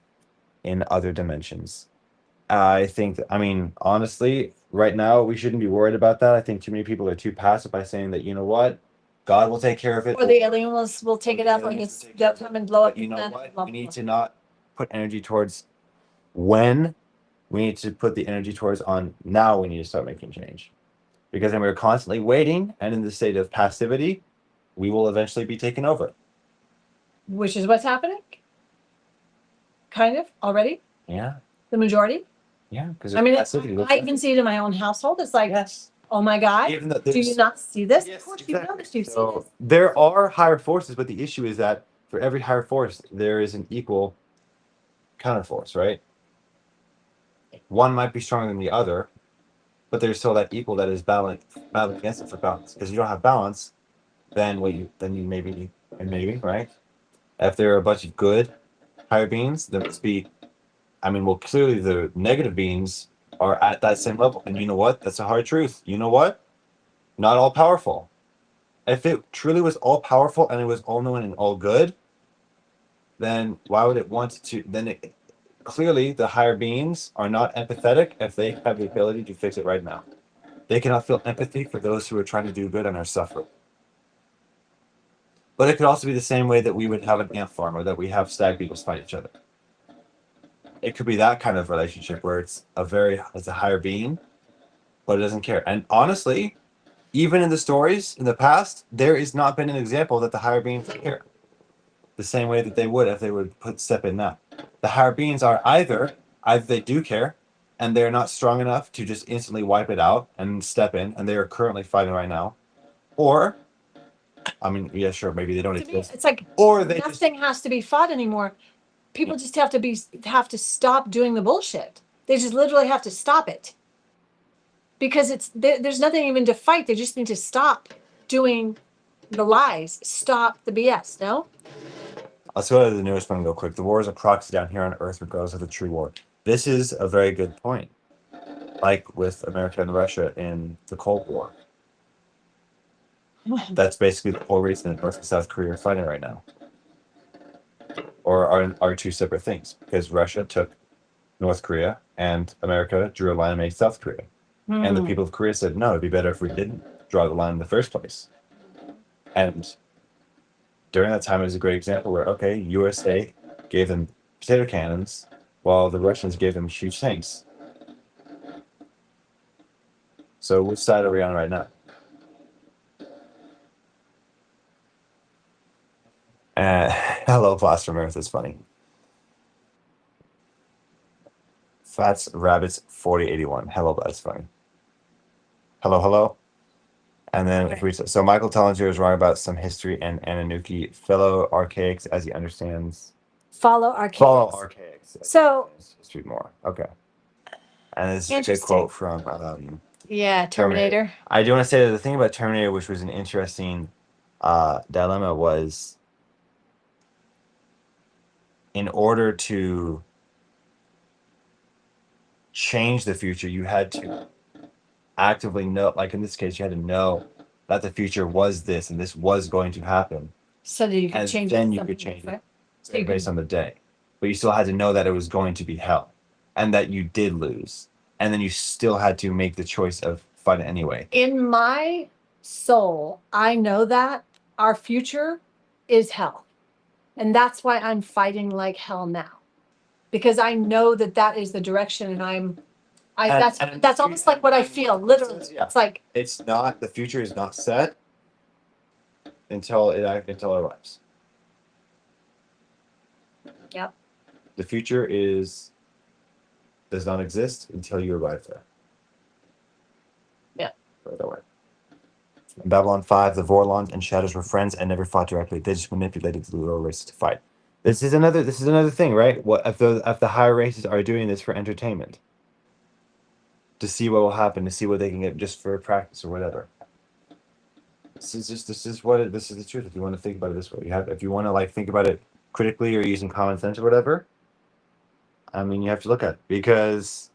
in other dimensions. I think, I mean, honestly, right now, we shouldn't be worried about that. I think too many people are too passive by saying that, you know what, God will take care of it. Or the aliens will take it up, or Aliens will take they'll care of come and blow up But you the know planet. what? Blah, We blah, need blah. to not put energy towards when. We need to put the energy towards on now. We need to start making change. Because then we're constantly waiting and in the state of passivity, we will eventually be taken over. Which is what's happening. Kind of already. Yeah. The majority. Yeah. Because I mean, passivity. I even see it in my own household. It's like, Yes. oh my God, Even though do you there's not see this? yes, Of course you exactly. noticed. You see So this. there are higher forces, but the issue is that for every higher force, there is an equal counterforce, right? One might be stronger than the other, but there's still that equal that is battling against it for balance. Because you don't have balance, then you maybe right. If there are a bunch of good higher beings, there must be. I mean, well, clearly the negative beings are at that same level, and you know what? That's a hard truth. You know what? Not all powerful. If it truly was all powerful and it was all knowing and all good, then why would it want to? Clearly the higher beings are not empathetic if they have the ability to fix it right now. They cannot feel empathy for those who are trying to do good and are suffering. But it could also be the same way that we would have an ant farm or that we have stag beetles fight each other. It could be that kind of relationship where it's a higher being, but it doesn't care. And honestly, even in the stories in the past, there has not been an example that the higher beings care the same way that they would if they would step in now. The higher beings are either they do care and they're not strong enough to just instantly wipe it out and step in, and they are currently fighting right now, or I mean, yeah, sure, maybe they don't To me, exist, it's like or they just nothing has to be fought anymore. People just have to stop doing the bullshit. They just literally have to stop it because there's nothing even to fight. They just need to stop doing the lies. Stop the BS. No. Let's go to the newest one real quick. The war is a proxy down here on Earth, regardless of the true war. This is a very good point. Like with America and Russia in the Cold War. That's basically the whole reason that North and South Korea are fighting right now. Or are two separate things. Because Russia took North Korea and America drew a line and made South Korea. And the people of Korea said, no, it'd be better if we didn't draw the line in the first place. And during that time, it was a great example where, okay, USA gave them potato cannons while the Russians gave them huge tanks. So which side are we on right now? Hello, Blast from Earth is funny. Fats Rabbits 4081. Hello, that's funny. Hello, hello. And then if we so Michael Tellinger is wrong about some history and Ananuki fellow archaics as he understands Follow archaics. Follow archaics. So history more. Okay. And this is a good interesting. quote from Yeah, Terminator. I do want to say that the thing about Terminator, which was an interesting dilemma, was in order to change the future, you had to actively know, like in this case, you had to know that the future was this and this was going to happen. So that you could And change then it. you could change it So you based could, on the day. But you still had to know that it was going to be hell and that you did lose. And then you still had to make the choice of fight it anyway. in my soul, I know that our future is hell. And that's why I'm fighting like hell now. Because I know that that is the direction and that's almost like what I feel, literally. Yeah. It's like, It's not, the future is not set until it arrives. yep. The future does not exist until you arrive there. Yeah. Put it that way. In Babylon 5, the Vorlons and Shadows were friends and never fought directly. They just manipulated the lower races to fight. This is another thing, right? What if the higher races are doing this for entertainment? To see what will happen, to see what they can get just for practice or whatever. This is the truth. If you want to think about it this way, if you want to like think about it critically or using common sense or whatever, I mean, you have to look at it because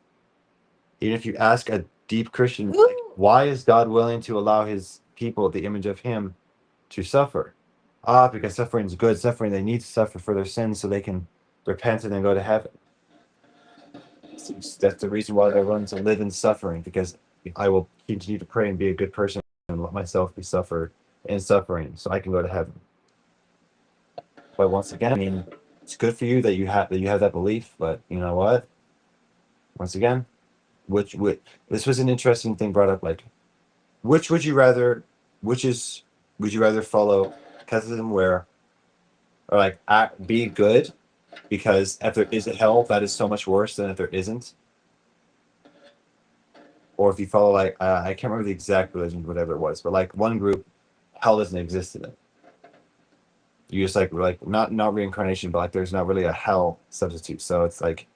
even if you ask a deep Christian, like, why is God willing to allow His people, the image of Him, to suffer? Because suffering is good. Suffering, they need to suffer for their sins so they can repent and then go to heaven. That's the reason why they're willing to live in suffering, because I will continue to pray and be a good person and let myself be suffered in suffering so I can go to heaven. But once again, I mean, it's good for you that you have that belief, but you know what? Once again, this was an interesting thing brought up, like, which would you rather would you rather follow Catholicism where, or like be good, because if there is a hell, that is so much worse than if there isn't. Or if you follow like I can't remember the exact religion, whatever it was, but like one group, hell doesn't exist in it. You just like not reincarnation, but like there's not really a hell substitute. So it's like,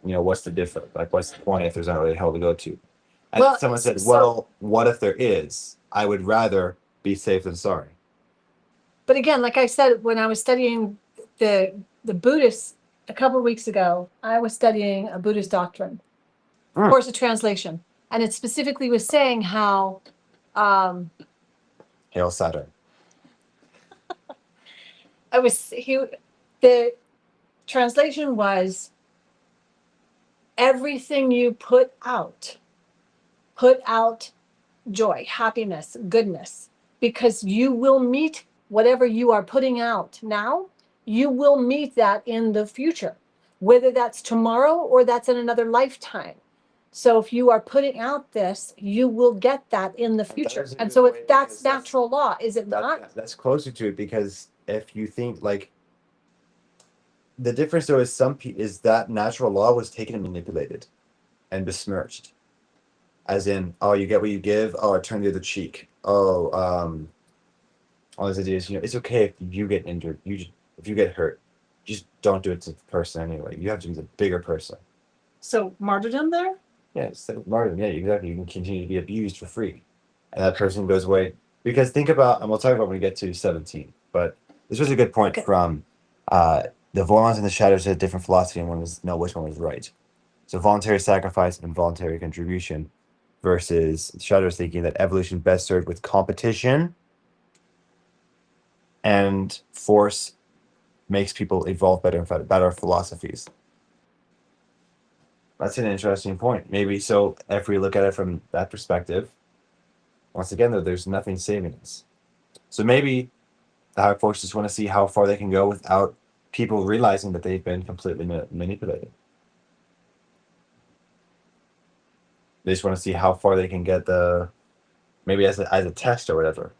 what's the difference? Like, what's the point if there's not really hell to go to? And well, someone said, well, what if there is? I would rather be safe than sorry. But again, like I said, when I was studying the Buddhists a couple of weeks ago, I was studying a Buddhist doctrine, course of translation, and it specifically was saying how Hail Saturn. the translation was everything you put out joy, happiness, goodness, because you will meet whatever you are putting out now, you will meet that in the future, whether that's tomorrow or that's in another lifetime. So if you are putting out this, you will get that in the future. And so if that's natural law, is it not? That's closer to it, because if you think like the difference though is that natural law was taken and manipulated and besmirched. As in, oh, you get what you give, oh, I turn the other cheek. Oh, all these ideas, it's okay if you get injured. If you get hurt, just don't do it to the person anyway. You have to be the bigger person. So martyrdom there? Yeah, it's like martyrdom. Yeah, exactly. You can continue to be abused for free. And that person goes away. Because think about, and we'll talk about when we get to 17, but this was a good point from the Vorlons and the Shadows had a different philosophy and one was know which one was right. So voluntary sacrifice and voluntary contribution versus Shadows thinking that evolution best served with competition and force makes people evolve better and fight better philosophies. That's an interesting point. Maybe so if we look at it from that perspective, once again, though, there's nothing saving us. So maybe the higher forces want to see how far they can go without people realizing that they've been completely manipulated. They just want to see how far they can get maybe as a test or whatever.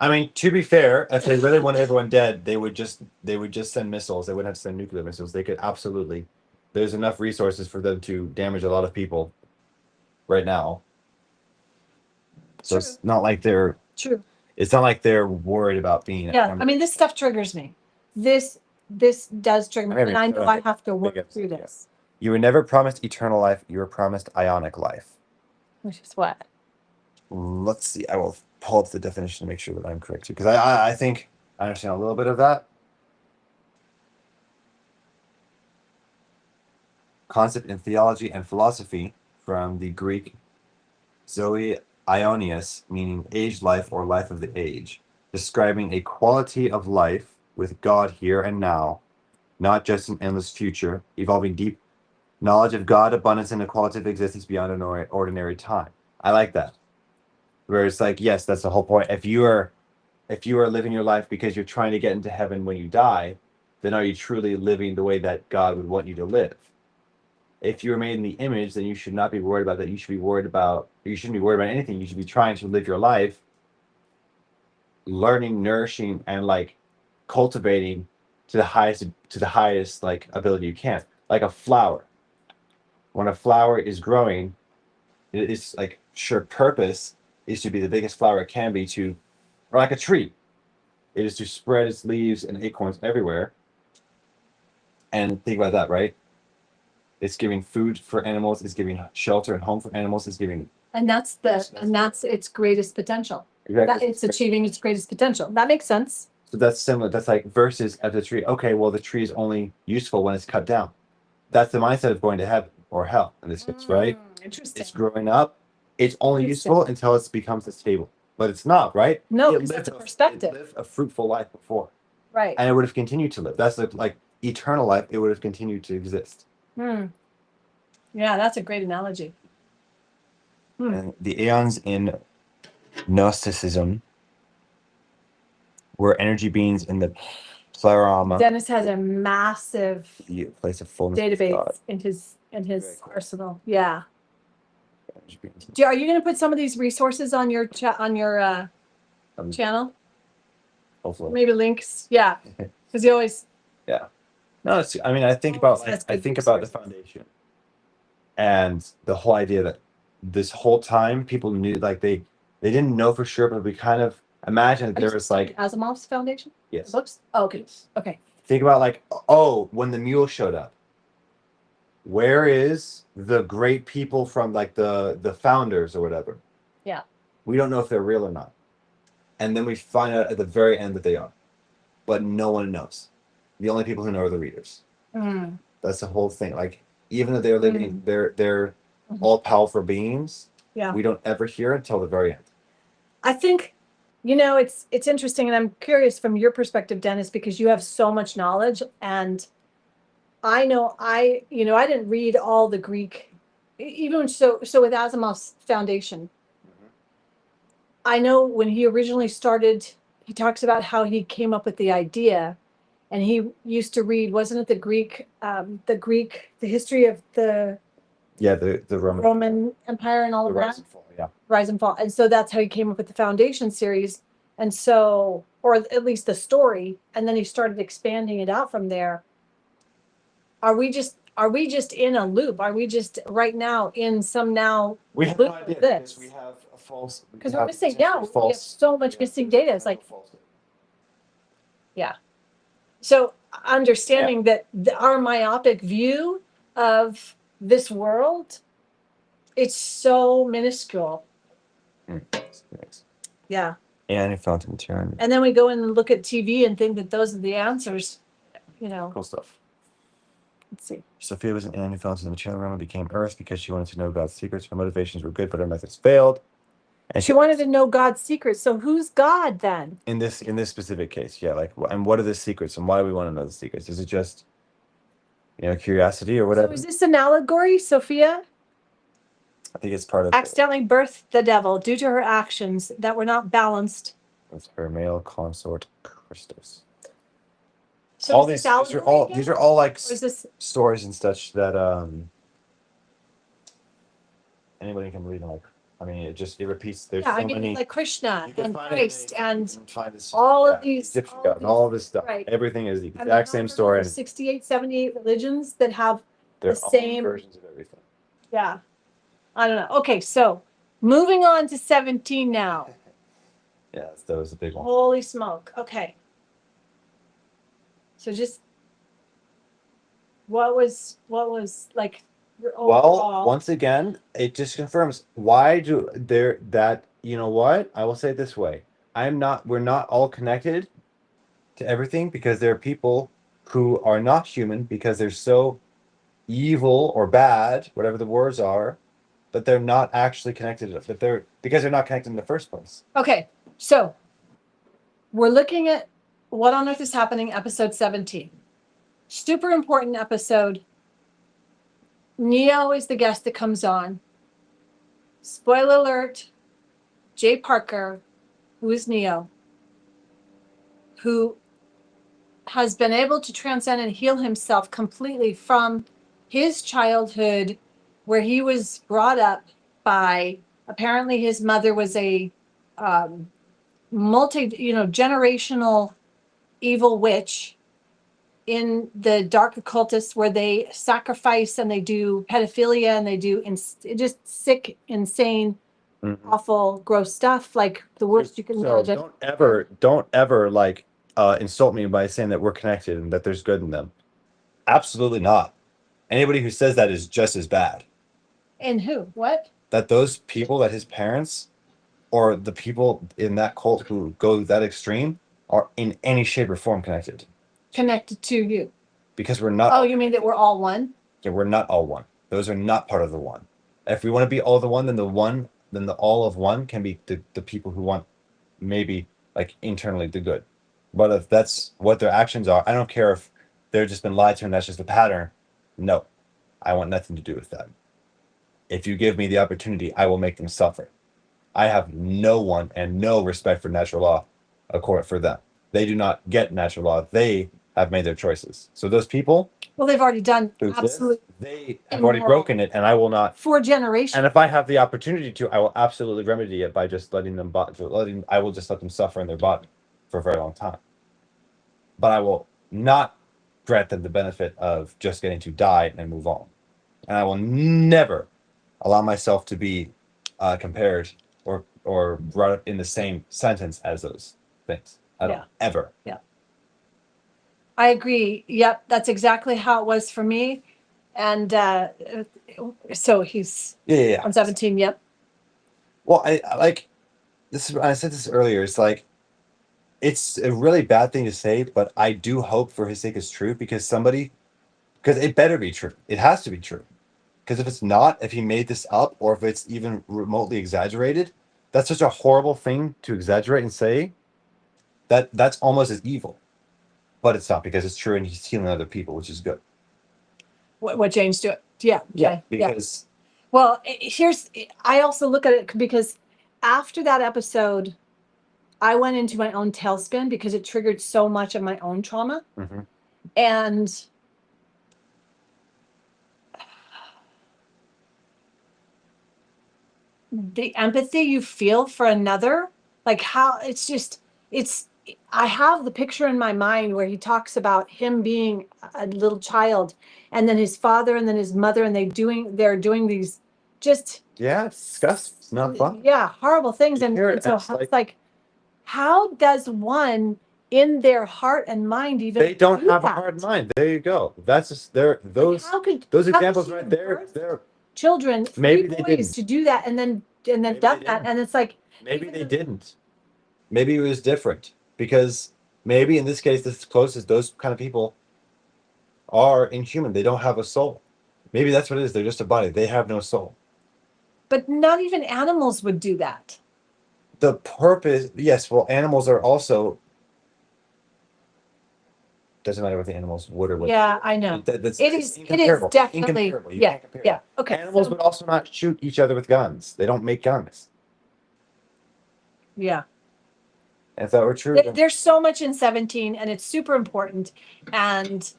I mean, to be fair, if they really wanted everyone dead, they would just send missiles. They wouldn't have to send nuclear missiles. They could absolutely. There's enough resources for them to damage a lot of people right now. So it's not like they're True. It's not like they're worried about being. Yeah, I mean, this stuff triggers me. This this does trigger me, Maybe. and I know I have to work Big through episode, yeah. this. You were never promised eternal life. You were promised ionic life. Which is what? Let's see. I will pull up the definition to make sure that I'm correct too, because I think I understand a little bit of that concept in theology and philosophy from the Greek Zoe Ionius, meaning age life or life of the age, describing a quality of life with God here and now, not just an endless future, evolving deep knowledge of God, abundance, and a quality of existence beyond an ordinary time. I like that. Where it's like, yes, that's the whole point. If you are living your life because you're trying to get into heaven when you die, then are you truly living the way that God would want you to live? If you were made in the image, then you should not be worried about that. You should be worried about, you shouldn't be worried about anything. You should be trying to live your life, learning, nourishing, and like cultivating to the highest like ability you can. Like a flower. When a flower is growing, it is like sure purpose is to be the biggest flower it can be to, or like a tree. It is to spread its leaves and acorns everywhere. And think about that, right? It's giving food for animals, it's giving shelter and home for animals, it's giving And that's its greatest potential. That exactly. it's achieving its greatest potential. That makes sense. So that's similar. That's like versus at the tree. Okay, well the tree is only useful when it's cut down. That's the mindset of going to heaven or hell in this case, right? Interesting. It's growing up. It's only Interesting. useful until it becomes stable. But it's not, right? No, It 'cause lived that's a perspective. It lived a fruitful life before. Right. And it would have continued to live. That's like eternal life. It would have continued to exist. Yeah, that's a great analogy. And the aeons in Gnosticism were energy beings in the pleroma, Dennis has a massive the place of fullness of God. database in his Very cool. arsenal. Yeah. Energy beings. Are you going to put some of these resources on your channel? Hopefully. Maybe links. Yeah. Because you always. Yeah. No, it's, I mean, I think about like I think about the foundation and the whole idea that this whole time people knew like they didn't know for sure, but we kind of imagined that there was like Asimov's foundation? yes. Books? Oh, okay. Okay. Think about like, oh, when the mule showed up. Where is the great people from like the founders or whatever? Yeah. We don't know if they're real or not. And then we find out at the very end that they are. But no one knows. The only people who know are the readers. That's the whole thing. Like even though they're living, they're all powerful beings. Yeah. We don't ever hear until the very end. I think, it's interesting, and I'm curious from your perspective, Dennis, because you have so much knowledge, and I know I didn't read all the Greek, even so with Asimov's foundation. I know when he originally started, he talks about how he came up with the idea, and he used to read, wasn't it the history of the the Roman Empire and all of that? Rise and Fall, yeah. Rise and Fall. And so that's how he came up with the Foundation series. And so, or at least the story, and then he started expanding it out from there. Are we just in a loop? Are we just right now in some we have loop no idea of this? because we have a false Because we're missing now. We have so much missing data. It's like, yeah. So understanding that our myopic view of this world, it's so minuscule. Yeah. And it felt in turn. And then we go in and look at TV and think that those are the answers, Cool stuff. Let's see. Sophia was an alien who fell into the material realm and became Earth because she wanted to know God's secrets. Her motivations were good, but her methods failed. And she wanted to know God's secrets. So who's God then? In this specific case, yeah. Like, and what are the secrets, and why do we want to know the secrets? Is it just, curiosity or whatever? So is this an allegory, Sophia? I think it's part of accidentally birthed the devil due to her actions that were not balanced with her male consort Christus. So all these are all like stories and such that anybody can read. Like, I mean, it repeats. There's so many, like Krishna and Christ and this, all of these, all of this stuff. Right. Everything is the exact same story. 68, 78 religions that have the same versions of everything. Yeah, I don't know. Okay, so moving on to 17 now. Yeah, that was the big one. Holy smoke. Okay. So just what was like your Well, overall? once again, it just confirms why do there that you know what? I will say it this way. We're not all connected to everything because there are people who are not human because they're so evil or bad, whatever the words are, but they're not actually connected. But they're because th're not connected in the first place. Okay, so we're looking at What on Earth is Happening, episode 17. Super important episode. Neo is the guest that comes on. Spoiler alert, Jay Parker, who is Neo, who has been able to transcend and heal himself completely from his childhood, where he was brought up by, apparently his mother was a generational evil witch in the dark occultists, where they sacrifice and they do pedophilia and they do just sick, insane, awful, gross stuff, like the worst you can imagine. Don't ever like insult me by saying that we're connected and that there's good in them. Absolutely not. Anybody who says that is just as bad. And who? What? That those people, that his parents, or the people in that cult who go that extreme, are in any shape or form connected. Connected to you. Because we're not. Oh, you mean that we're all one? Yeah, we're not all one. Those are not part of the one. If we want to be all the one, then the all of one can be the people who want maybe like internally the good. But if that's what their actions are, I don't care if they've just been lied to and that's just a pattern. No, I want nothing to do with that. If you give me the opportunity, I will make them suffer. I have no one and no respect for natural law for them. They do not get natural law. They have made their choices. So those people, well, they've already done absolutely, they have already broken it, and I will not. For generations. And if I have the opportunity to, I will absolutely remedy it by just letting them. I will just let them suffer in their body for a very long time. But I will not grant them the benefit of just getting to die and move on. And I will never allow myself to be compared or brought up in the same sentence as those things. I don't ever. Yeah. I agree. Yep, that's exactly how it was for me. And so he's on 17. Yep. Well, I like this. I said this earlier. It's like it's a really bad thing to say, but I do hope for his sake it's true because it better be true. It has to be true. Because if it's not, if he made this up, or if it's even remotely exaggerated, that's such a horrible thing to exaggerate and say. That's almost as evil, but it's not because it's true and he's healing other people, which is good. What James do? Yeah. Yeah. Because. Well, I also look at it because after that episode, I went into my own tailspin because it triggered so much of my own trauma. Mm-hmm. And the empathy you feel for another, like how I have the picture in my mind where he talks about him being a little child and then his father and then his mother, and they're doing these just disgusting. It's not fun. Yeah, horrible things. And so it's like, how does one in their heart and mind even they don't have a heart and mind? There you go. That's just those examples right there. They're children, maybe they didn't to do that and then done that, and it's like maybe they didn't. Maybe it was different because maybe in this case, this is closest. Those kind of people are inhuman. They don't have a soul. Maybe that's what it is. They're just a body. They have no soul. But not even animals would do that. The purpose, yes. Well, animals are also. Doesn't matter what the animals would or would. Yeah, I know. It is definitely. Yeah. Okay. Animals would also not shoot each other with guns. They don't make guns. Yeah. If that were true, there's so much in 17, and it's super important. And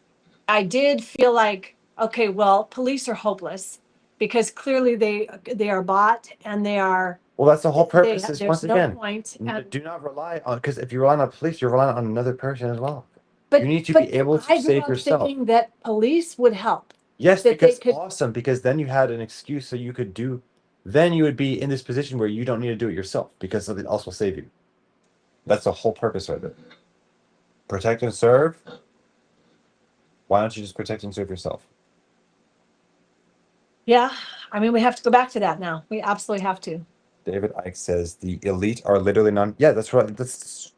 I did feel like, okay, well, police are hopeless because clearly they are bought and they are. Well, that's the whole purpose. Is once again, point. Do not rely on, because if you rely on police, you're relying on another person as well. But you need to be able to save yourself. Thinking that police would help. Yes, because awesome. Because then you had an excuse, so you could do. Then you would be in this position where you don't need to do it yourself because something else will save you. That's the whole purpose of it. Protect and serve. Why don't you just protect and serve yourself? Yeah, I mean, we have to go back to that now. We absolutely have to. David Icke says the elite are literally non. Yeah, that's right.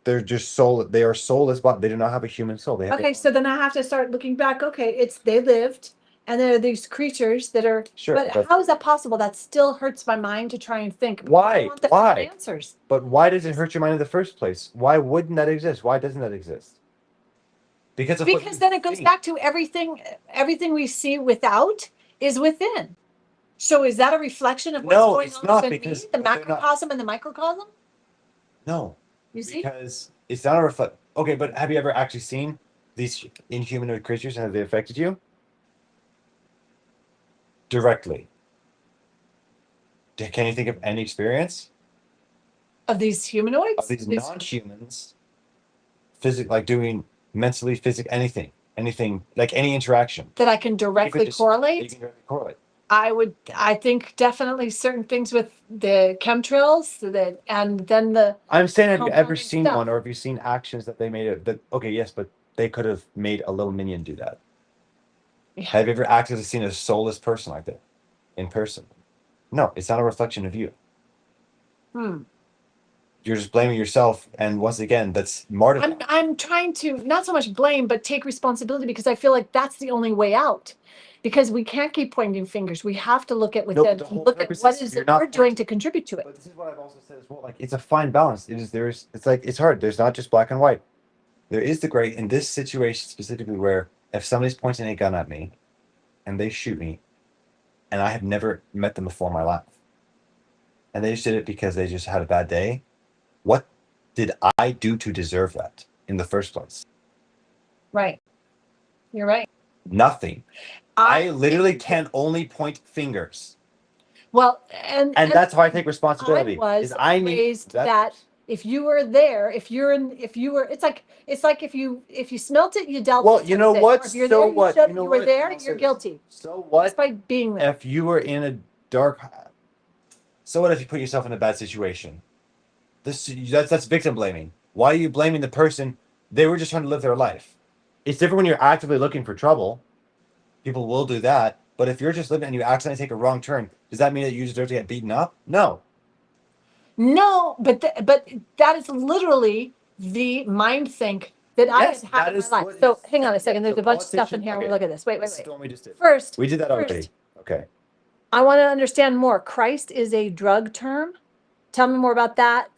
They're just soul. They are soulless, but they do not have a human soul. They have Okay, so then I have to start looking back. Okay, it's they lived, and there are these creatures that are. Sure, But but- how is that possible? That still hurts my mind to try and think. Why? I want the Why? answers. But why does it hurt your mind in the first place? Why wouldn't that exist? Why doesn't that exist? Because of what Because you then it goes think. back to everything we see without is within. So is that a reflection of what's No, going it's on not, within because- me, the but they're not- macrocosm and the microcosm? No, You see? because it's not a reflect. Okay, but have you ever actually seen these inhumanoid creatures and have they affected you directly? Can you think of any experience Of these humanoids? of these non-humans, like doing mentally, anything, like any interaction? that I can directly You correlate? can directly correlate. I think definitely certain things with the chemtrails and then the I'm saying, have you ever compounding seen stuff. one, or have you seen actions that they made it? That okay, yes, but they could have made a little minion do that. Yeah. Have you ever actually seen a soulless person like that in person? No, it's not a reflection of you. Hmm. You're just blaming yourself, and once again, that's martyrdom. I'm trying to not so much blame, but take responsibility because I feel like that's the only way out. Because we can't keep pointing fingers. We have to look at within, the whole look at purpose what is is you're it not we're doing to contribute to it. But this is what I've also said as well. Like, it's a fine balance. It's like it's hard. There's not just black and white. There is the gray in this situation specifically, where if somebody's pointing a gun at me and they shoot me, and I have never met them before in my life, and they just did it because they just had a bad day, what did I do to deserve that in the first place? Right. You're right. Nothing. I literally can only point fingers, well, and and that's how I take responsibility. I need raised that if you were there, if you were, it's like if you smelt it, you dealt Well, it. you know type thing. what? Or if you're So there, you what? showed You know you were what? there, I'll say you're this. guilty. So what? Just by being there. If you were in a dark, so what if you put yourself in a bad situation? That's victim blaming. Why are you blaming the person? They were just trying to live their life. It's different when you're actively looking for trouble. People will do that. But if you're just living and you accidentally take a wrong turn, does that mean that you deserve to get beaten up? No. No, but but that is literally the mind think that Yes, I have had that in my is life. what So it's- hang on a second. yeah, There's so a bunch of stuff in politician- here. okay. Look at this. Wait. This is the one we just did. First, We did that already. Okay. I want to understand more. Christ is a drug term. Tell me more about that.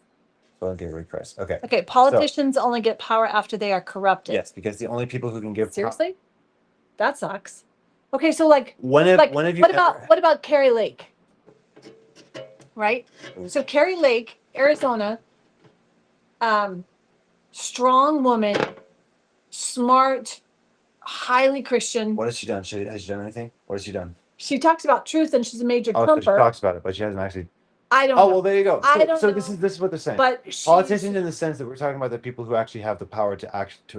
So I'll give you Christ. Okay. Okay, politicians only get power after they are corrupted. Yes, because the only people who can give Seriously? That sucks. Okay, so like, When have you what about Carrie Lake? Right? So Carrie Lake, Arizona, strong woman, smart, highly Christian. What has she done? Has she done anything? What has she done? She talks about truth and she's a major Oh, so she trumper. talks about it, but she hasn't actually. I don't Oh know. well, there you go. I don't so know. this is what they're saying. But Politicians, in the sense that we're talking about the people who actually have the power to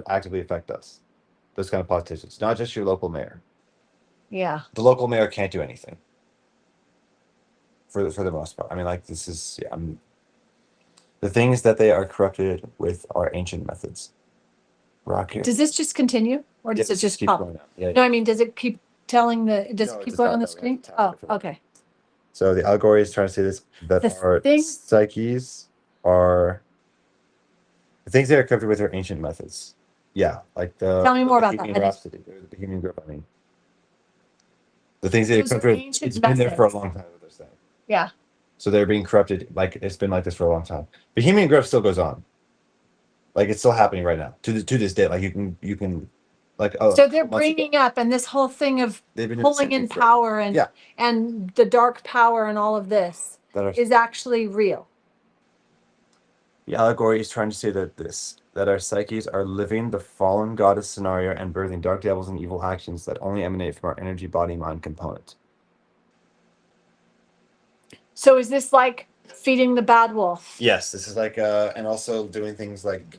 actively affect us. Those kind of politicians, not just your local mayor. Yeah. The local mayor can't do anything. For the most part, I mean, like this is the things that they are corrupted with are ancient methods. Rock here. Does this just continue or does it just keep pop? going on? Yeah. No, I mean, does it keep telling does No, it it keep does going not. on the No, we have screen? to tap Oh, it for that. okay. So the allegory is trying to say this, that The our things- psyches are the things that are corrupted with our ancient methods. Yeah, like the Tell me more about that. Bohemian Rhapsody, or the Bohemian Grove. I mean, the things that are Those are corrupted. ancient It's been there for a methods. long time. What they're saying. Yeah. So they're being corrupted. Like it's been like this for a long time. Bohemian Grove still goes on. Like it's still happening right now to this day. Like you can, like So they're bringing up and this whole thing of they've been pulling in power and Yeah. and the dark power and all of this that are is actually real. The allegory is trying to say that our psyches are living the fallen goddess scenario and birthing dark devils and evil actions that only emanate from our energy, body, mind component. So is this like feeding the bad wolf? Yes, this is like and also doing things like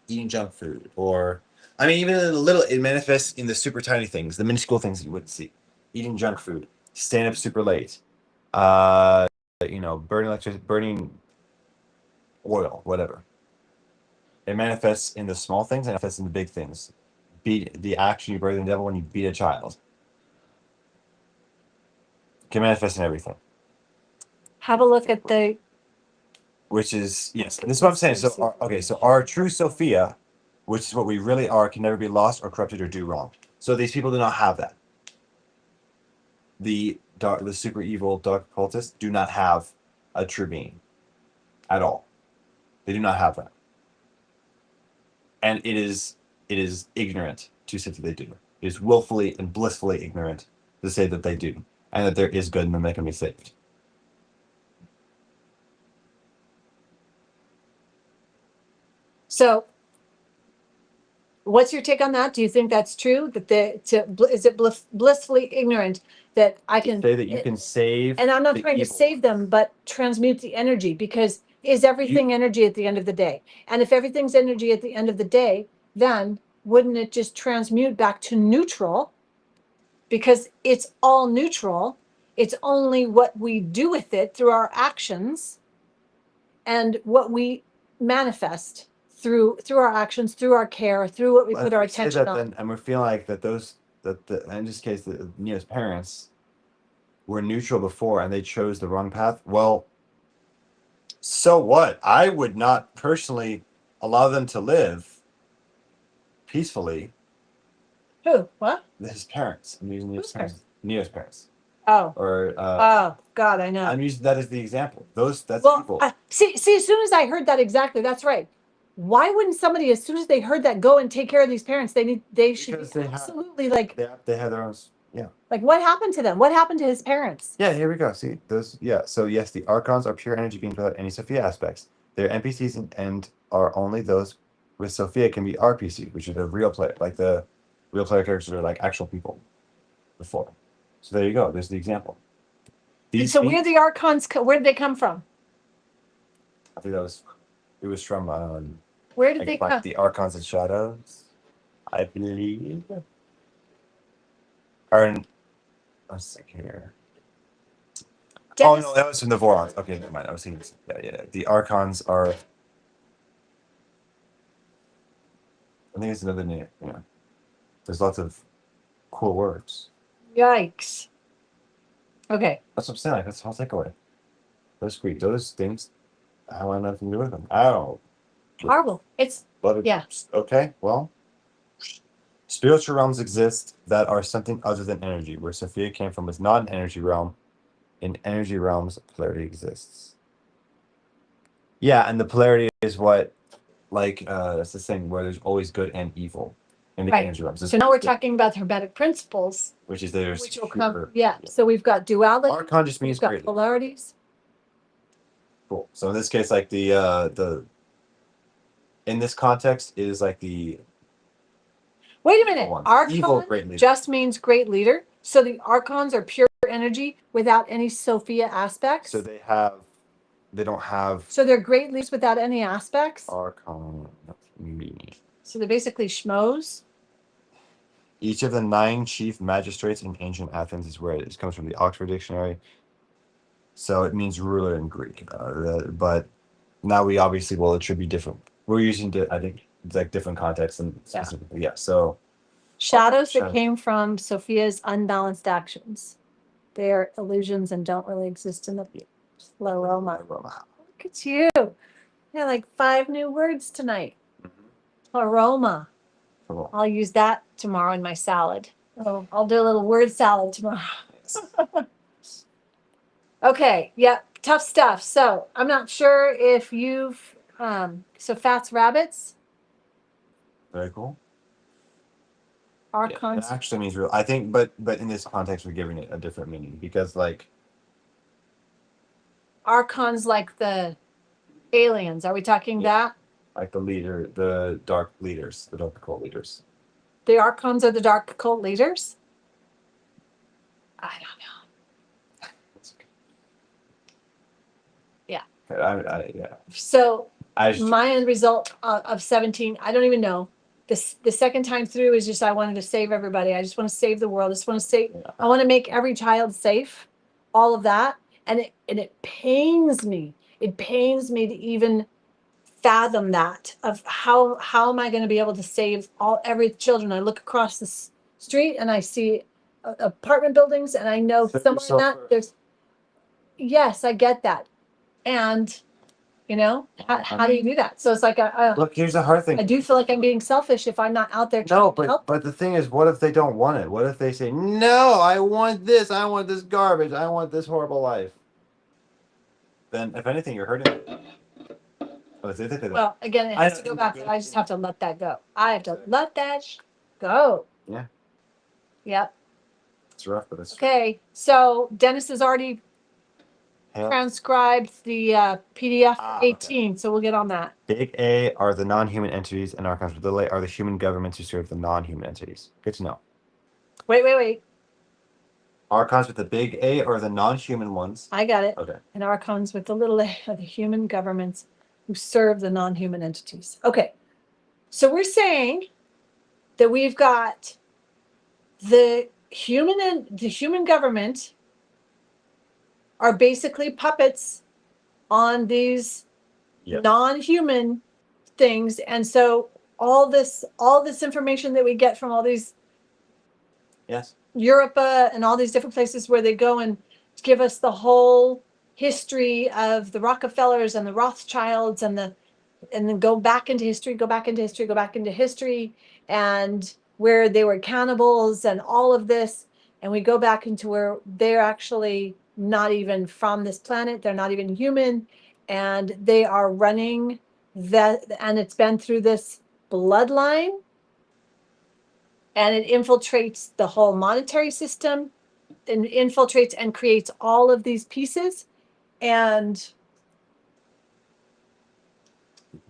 eating junk food, or I mean, even a little. It manifests in the super tiny things, the minuscule things that you wouldn't see. Eating junk food, staying up super late, burning electricity, burning oil, whatever. It manifests in the small things and manifests in the big things. beat the action you birth in the devil when you beat a child. Can manifest in everything. Have a look at the. Which is this is what I'm saying. So our true Sophia, which is what we really are, can never be lost or corrupted or do wrong. So these people do not have that. The super evil dark occultists do not have a true being at all. They do not have that. And it is ignorant to say that they do. It is willfully and blissfully ignorant to say that they do, and that there is good and that they can be saved. So, what's your take on that? Do you think that's true? That is it blissfully ignorant that I can say that you can save, and I'm not the trying to evil save them, but transmute the energy, because is everything energy at the end of the day? And if everything's energy at the end of the day, then wouldn't it just transmute back to neutral? Because it's all neutral. It's only what we do with it through our actions and what we manifest through our actions, through our care, through what we Well, put if our we say attention that, on. then, and we feel like that in this case, the Neo's parents were neutral before and they chose the wrong path. Well, so what? I would not personally allow them to live peacefully. Who? What? His parents. I'm using Whose parents? Neo's parents. Oh. Or Oh God, I know. I'm using that as the example. That's Well, evil. see, as soon as I heard that, exactly, that's right. Why wouldn't somebody, as soon as they heard that, go and take care of these parents? They should Because be they have- absolutely like, They have their own. Yeah. like, what happened to them? What happened to his parents? Yeah, here we go. See those. Yeah. So yes, the archons are pure energy beings without any Sophia aspects. They're NPCs and are only those with Sophia can be RPC, which are the real player, like the real player characters are like actual people before. So there you go. There's the example. And so where the archons, where did they come from? I think it was from Where did they like come? the archons and shadows, I believe. Or in, let's see here. Oh Dennis, no, that was from the Vorons. Okay, never mind. I was thinking, yeah. The archons are. I think it's another name. Yeah, there's lots of cool words. yikes. Okay. That's what I'm saying. Like, that's the whole takeaway. Those Greek, those things, I don't have nothing to do with them. I don't. Horrible. It's, But yeah. Okay, well, spiritual realms exist that are something other than energy. Where Sophia came from is not an energy realm. In energy realms, polarity exists. Yeah, and the polarity is what, like, that's the thing where there's always good and evil in the Right. energy realms. So now we're talking about the hermetic principles, which is there's which will come. Yeah. So we've got duality. Archon just means We've got greatly. polarities. Cool. So in this case, like the in this context is like the Wait a minute. one. Evil Archon great leader. just means great leader. So the archons are pure energy without any Sophia aspects. So they don't have So they're great leaders without any aspects. Archon. So they're basically schmoes. Each of the 9 chief magistrates in ancient Athens is where it comes from the Oxford Dictionary. So it means ruler in Greek. But now we obviously will attribute different. We're using, I think, like different contexts and specifically. Yeah. So Shadows that Shadows. came from Sophia's unbalanced actions. They are illusions and don't really exist in the pleroma. Look at you. Yeah, like 5 new words tonight. Pleroma. Cool. I'll use that tomorrow in my salad. Oh, I'll do a little word salad tomorrow. Okay, yep, tough stuff. So I'm not sure if you've so fats rabbits, Very cool. archons. It actually means real. I think, but in this context, we're giving it a different meaning because, like, Archons like the aliens. Are we talking that? like the dark leaders, the dark occult leaders. The archons are the dark occult leaders? I don't know. Yeah. Yeah. So I just, my end result of 17, I don't even know. The second time through is just I wanted to save everybody. I just want to save the world. I just want to save. I want to make every child safe. All of that, and it pains me. It pains me to even fathom that of how am I going to be able to save every children. I look across the street and I see apartment buildings, and I know Set somewhere in yourself that first. there's, yes, I get that. And how do you do that? So it's like Look, here's the hard I thing. do feel like I'm being selfish if I'm not out there No, trying to help. but the thing is, what if they don't want it? What if they say, no, I want this garbage, I want this horrible life? Then, if anything, you're hurting them. Oh, they think they don't. Well, again, it I has to know, go back. I just have to let that go. I have to let that go. Yeah. Yep. It's rough, but it's Okay. So Dennis has already hell. transcribed the PDF Okay. 18. So we'll get on that. Big A are the non-human entities, and archons with little a are the human governments who serve the non-human entities. Good to know. Wait. Archons with the big A are the non-human ones. I got it. Okay. And archons with the little a are the human governments who serve the non-human entities. Okay. So we're saying that we've got the human government are basically puppets on these Yes. non-human things. And so all this information that we get from all these Yes. Europa and all these different places where they go and give us the whole history of the Rockefellers and the Rothschilds and then go back into history, and where they were cannibals and all of this. And we go back into where they're actually not even from this planet. They're not even human. And they are running that, and it's been through this bloodline. And it infiltrates the whole monetary system and infiltrates and creates all of these pieces. And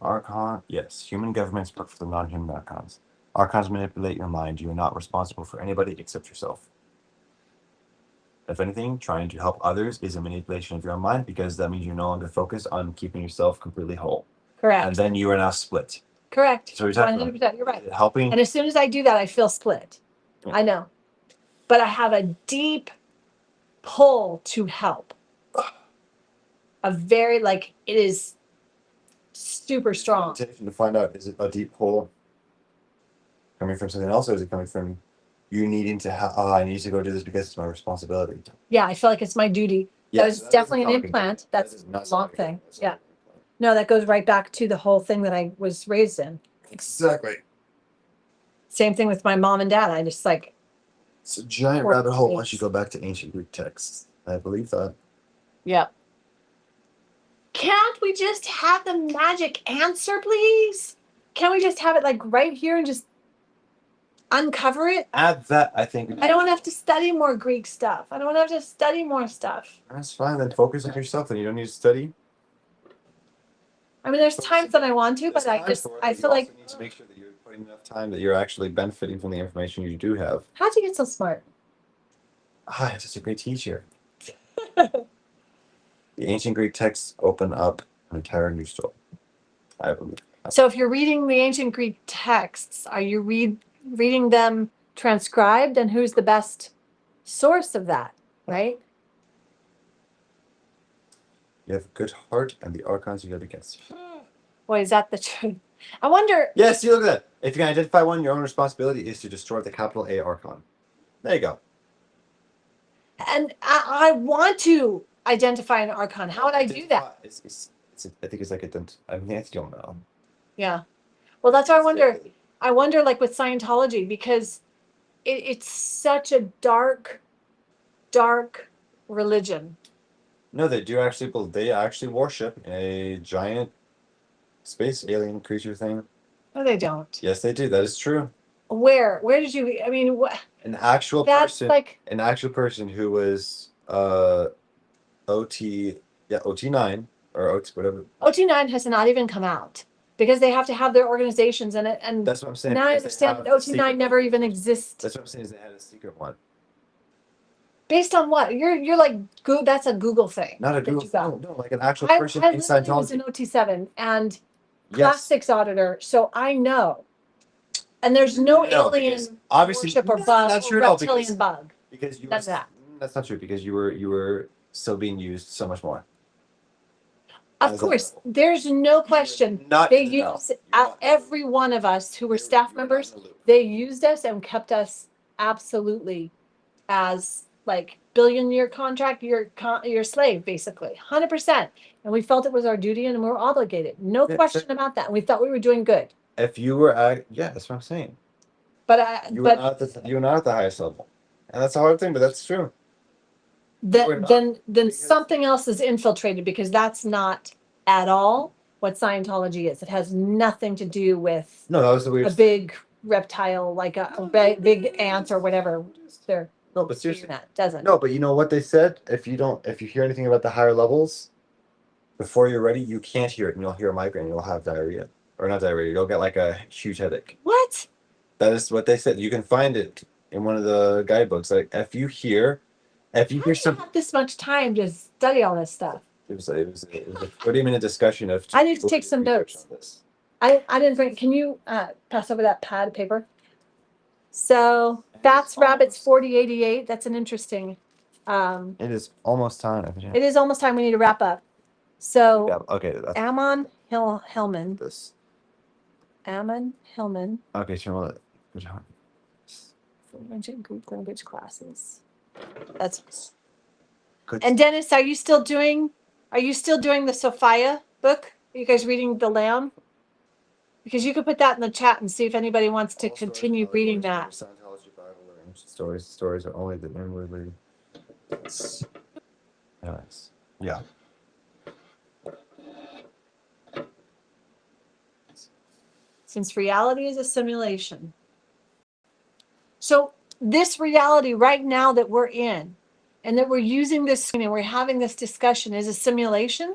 Archon, yes. Human governments work for the non-human archons. Archons manipulate your mind. You are not responsible for anybody except yourself. If anything, trying to help others is a manipulation of your own mind, because that means you're no longer focused on keeping yourself completely whole. correct. And then you are now split. Correct. So you're talking 100%. You're right. helping. And as soon as I do that, I feel split. Yeah. I know. But I have a deep pull to help. A very, like, it is super strong. To find out, is it a deep pull coming from something else, or is it coming from you needing to I need to go do this because it's my responsibility? Yeah, I feel like it's my duty. That was definitely an implant. That's a long thing. Yeah. No, that goes right back to the whole thing that I was raised in. Exactly. Same thing with my mom and dad. I just like, It's a giant rabbit hole once you go back to ancient Greek texts. I believe that. yeah. Can't we just have the magic answer, please? Can't we just have it like right here and just uncover it? Add that, I think. I don't want to have to study more Greek stuff. I don't want to have to study more stuff. That's fine. Then focus on yourself. Then you don't need to study. I mean, there's times that I want to, but There's times for it, I but feel you like, also need to make sure that you're putting enough time that you're actually benefiting from the information you do have. how'd you get so smart? Ah, I'm such a great teacher. The ancient Greek texts open up an entire new story. I believe. So if you're reading the ancient Greek texts, are you reading them transcribed, and who's the best source of that, right? You have a good heart, and the archons you have against you. Boy, is that the truth? I wonder. Yes, see, look at that. If you can identify one, your own responsibility is to destroy the capital A archon. There you go. And I want to identify an archon. How would I do that? I think it's like I mean, I don't know. Yeah. Well, that's why I wonder. I wonder, like with Scientology, because it's such a dark religion. No, they do actually. They actually worship a giant space alien creature thing. No, they don't. Yes, they do. That is true. Where did you? I mean, what? An actual That's person. like An actual person who was OT. Yeah, OT9 or OT whatever. OT9 has not even come out because they have to have their organizations in it. And That's what I'm saying. now I because they understand have that a OT9 secret never one. even exists. That's what I'm saying. Is they had a secret one. Based on what? You're like, that's a Google thing. Not a that you Google. got. No, like an actual I person in literally was an Scientology. OT7 and Yes. Class 6 auditor, so I know. And there's no No, alien because obviously worship or that's bug not or true at all, reptilian bug. because you That's were, that. that's not true, because you were still being used so much more. Of as a course, level. there's no question. Not They in the know. used You're not in the loop. every one of us who were staff You're not in members. the loop. They used us and kept us absolutely as like billion-year contract, your slave, basically, 100%. And we felt it was our duty and we were obligated. No Yeah, question about that. We thought we were doing good. If you were at, yeah, that's what I'm saying. But You were not at the highest level, and that's a hard thing, but that's true. were not, then because- something else is infiltrated, because that's not at all what Scientology is. It has nothing to do with No, that was the a weirdest. big reptile, like a big ant or whatever. They're No, but seeing seriously, that, doesn't. no, but you know what they said? If you hear anything about the higher levels, before you're ready, you can't hear it, and you'll hear a migraine, you'll have diarrhea, or not diarrhea, you'll get like a huge headache. What? That is what they said. You can find it in one of the guidebooks. Like if you hear How do you some, have this much time to study all this stuff? it was a 30-minute discussion of. I need to take some research notes. on this. I didn't bring. Can you pass over that pad of paper? So Bats Rabbits 4088. That's an interesting. It is almost time. It is almost time. We need to wrap up. So Yeah. Okay. That's Ammon Hillman. this. Ammon Hillman. Okay. Good job. Greek language classes. That's. Good. And Dennis, are you still doing the Sophia book? Are you guys reading The Lamb? Because you could put that in the chat and see if anybody wants to continue reading that. Scientology, Bible, or ancient stories. Stories are only the inwardly. Nice. Yeah. Since reality is a simulation. So this reality right now that we're in, and that we're using this and we're having this discussion, is a simulation.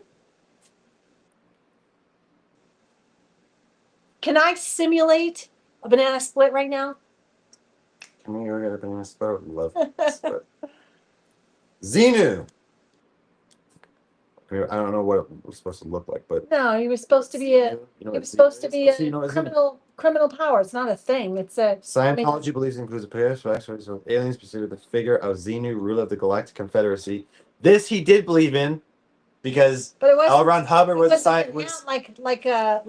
Can I simulate a banana split right now? Can we go get a banana split? Love split. Xenu. I don't know what it was supposed to look like, but No, he was supposed to be a. It was supposed to be a criminal power. It's not a thing. It's a. Scientology believes it includes a pair of factors of aliens, specifically the figure of Xenu, ruler of the Galactic Confederacy. This he did believe in, because But it wasn't. L. Ron Hubbard was a wasn't scientist. like Okay,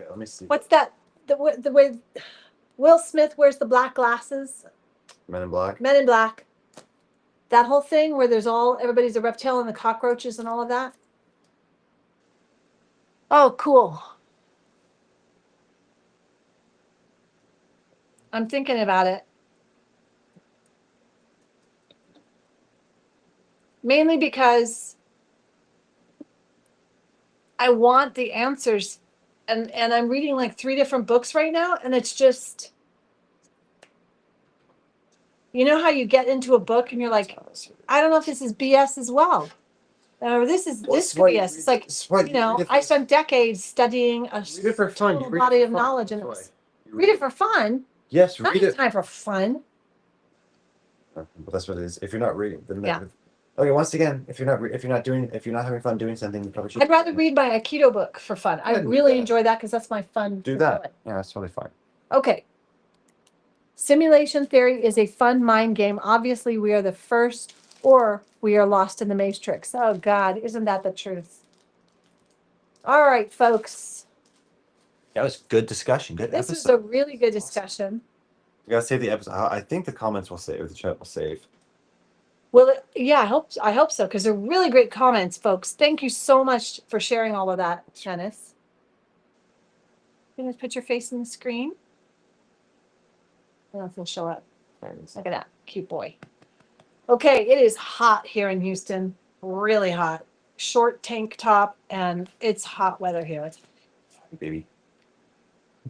let me see. what's that? The way Will Smith wears the black glasses. Men in Black. Men in Black. That whole thing where everybody's a reptile and the cockroaches and all of that. Oh, cool. I'm thinking about it. Mainly because I want the answers. And I'm reading like 3 different books right now, and it's just, you know how you get into a book and you're like, I don't know if this is BS as well. Or this could be BS. It's like, I spent decades studying a total body of knowledge, and read it for fun. Yes, Not read it. time for fun. But that's what it is. If you're not reading, then Yeah. Okay. Once again, if you're not having fun doing something, you probably should. I'd rather read my Aikido book for fun. I Yeah, do really that. enjoy that because that's my fun. Do to that. it. Yeah, that's totally fine. Okay. Simulation theory is a fun mind game. Obviously, we are the first, or we are lost in the matrix. Oh, God, isn't that the truth? All right, folks. That was good discussion. Good This episode. was a really good discussion. You gotta save the episode. I think the comments will save. The chat will save. Well, yeah, I hope so, because they're really great comments, folks. Thank you so much for sharing all of that, Dennis. You gonna put your face in the screen? I don't know if it'll show up. Look at that, cute boy. Okay, it is hot here in Houston. Really hot. Short tank top, and it's hot weather here. Baby.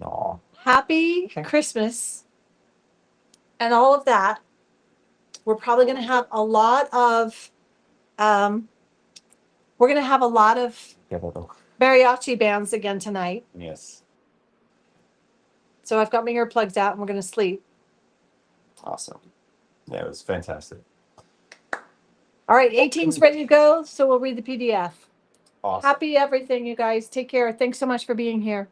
No. Happy Okay. Christmas and all of that. We're probably going to have a lot of mariachi bands again tonight. Yes. So I've got my earplugs out and we're going to sleep. Awesome. Yeah, it was fantastic. All right, 18's ready to go, so we'll read the PDF. Awesome. Happy everything, you guys. Take care. Thanks so much for being here.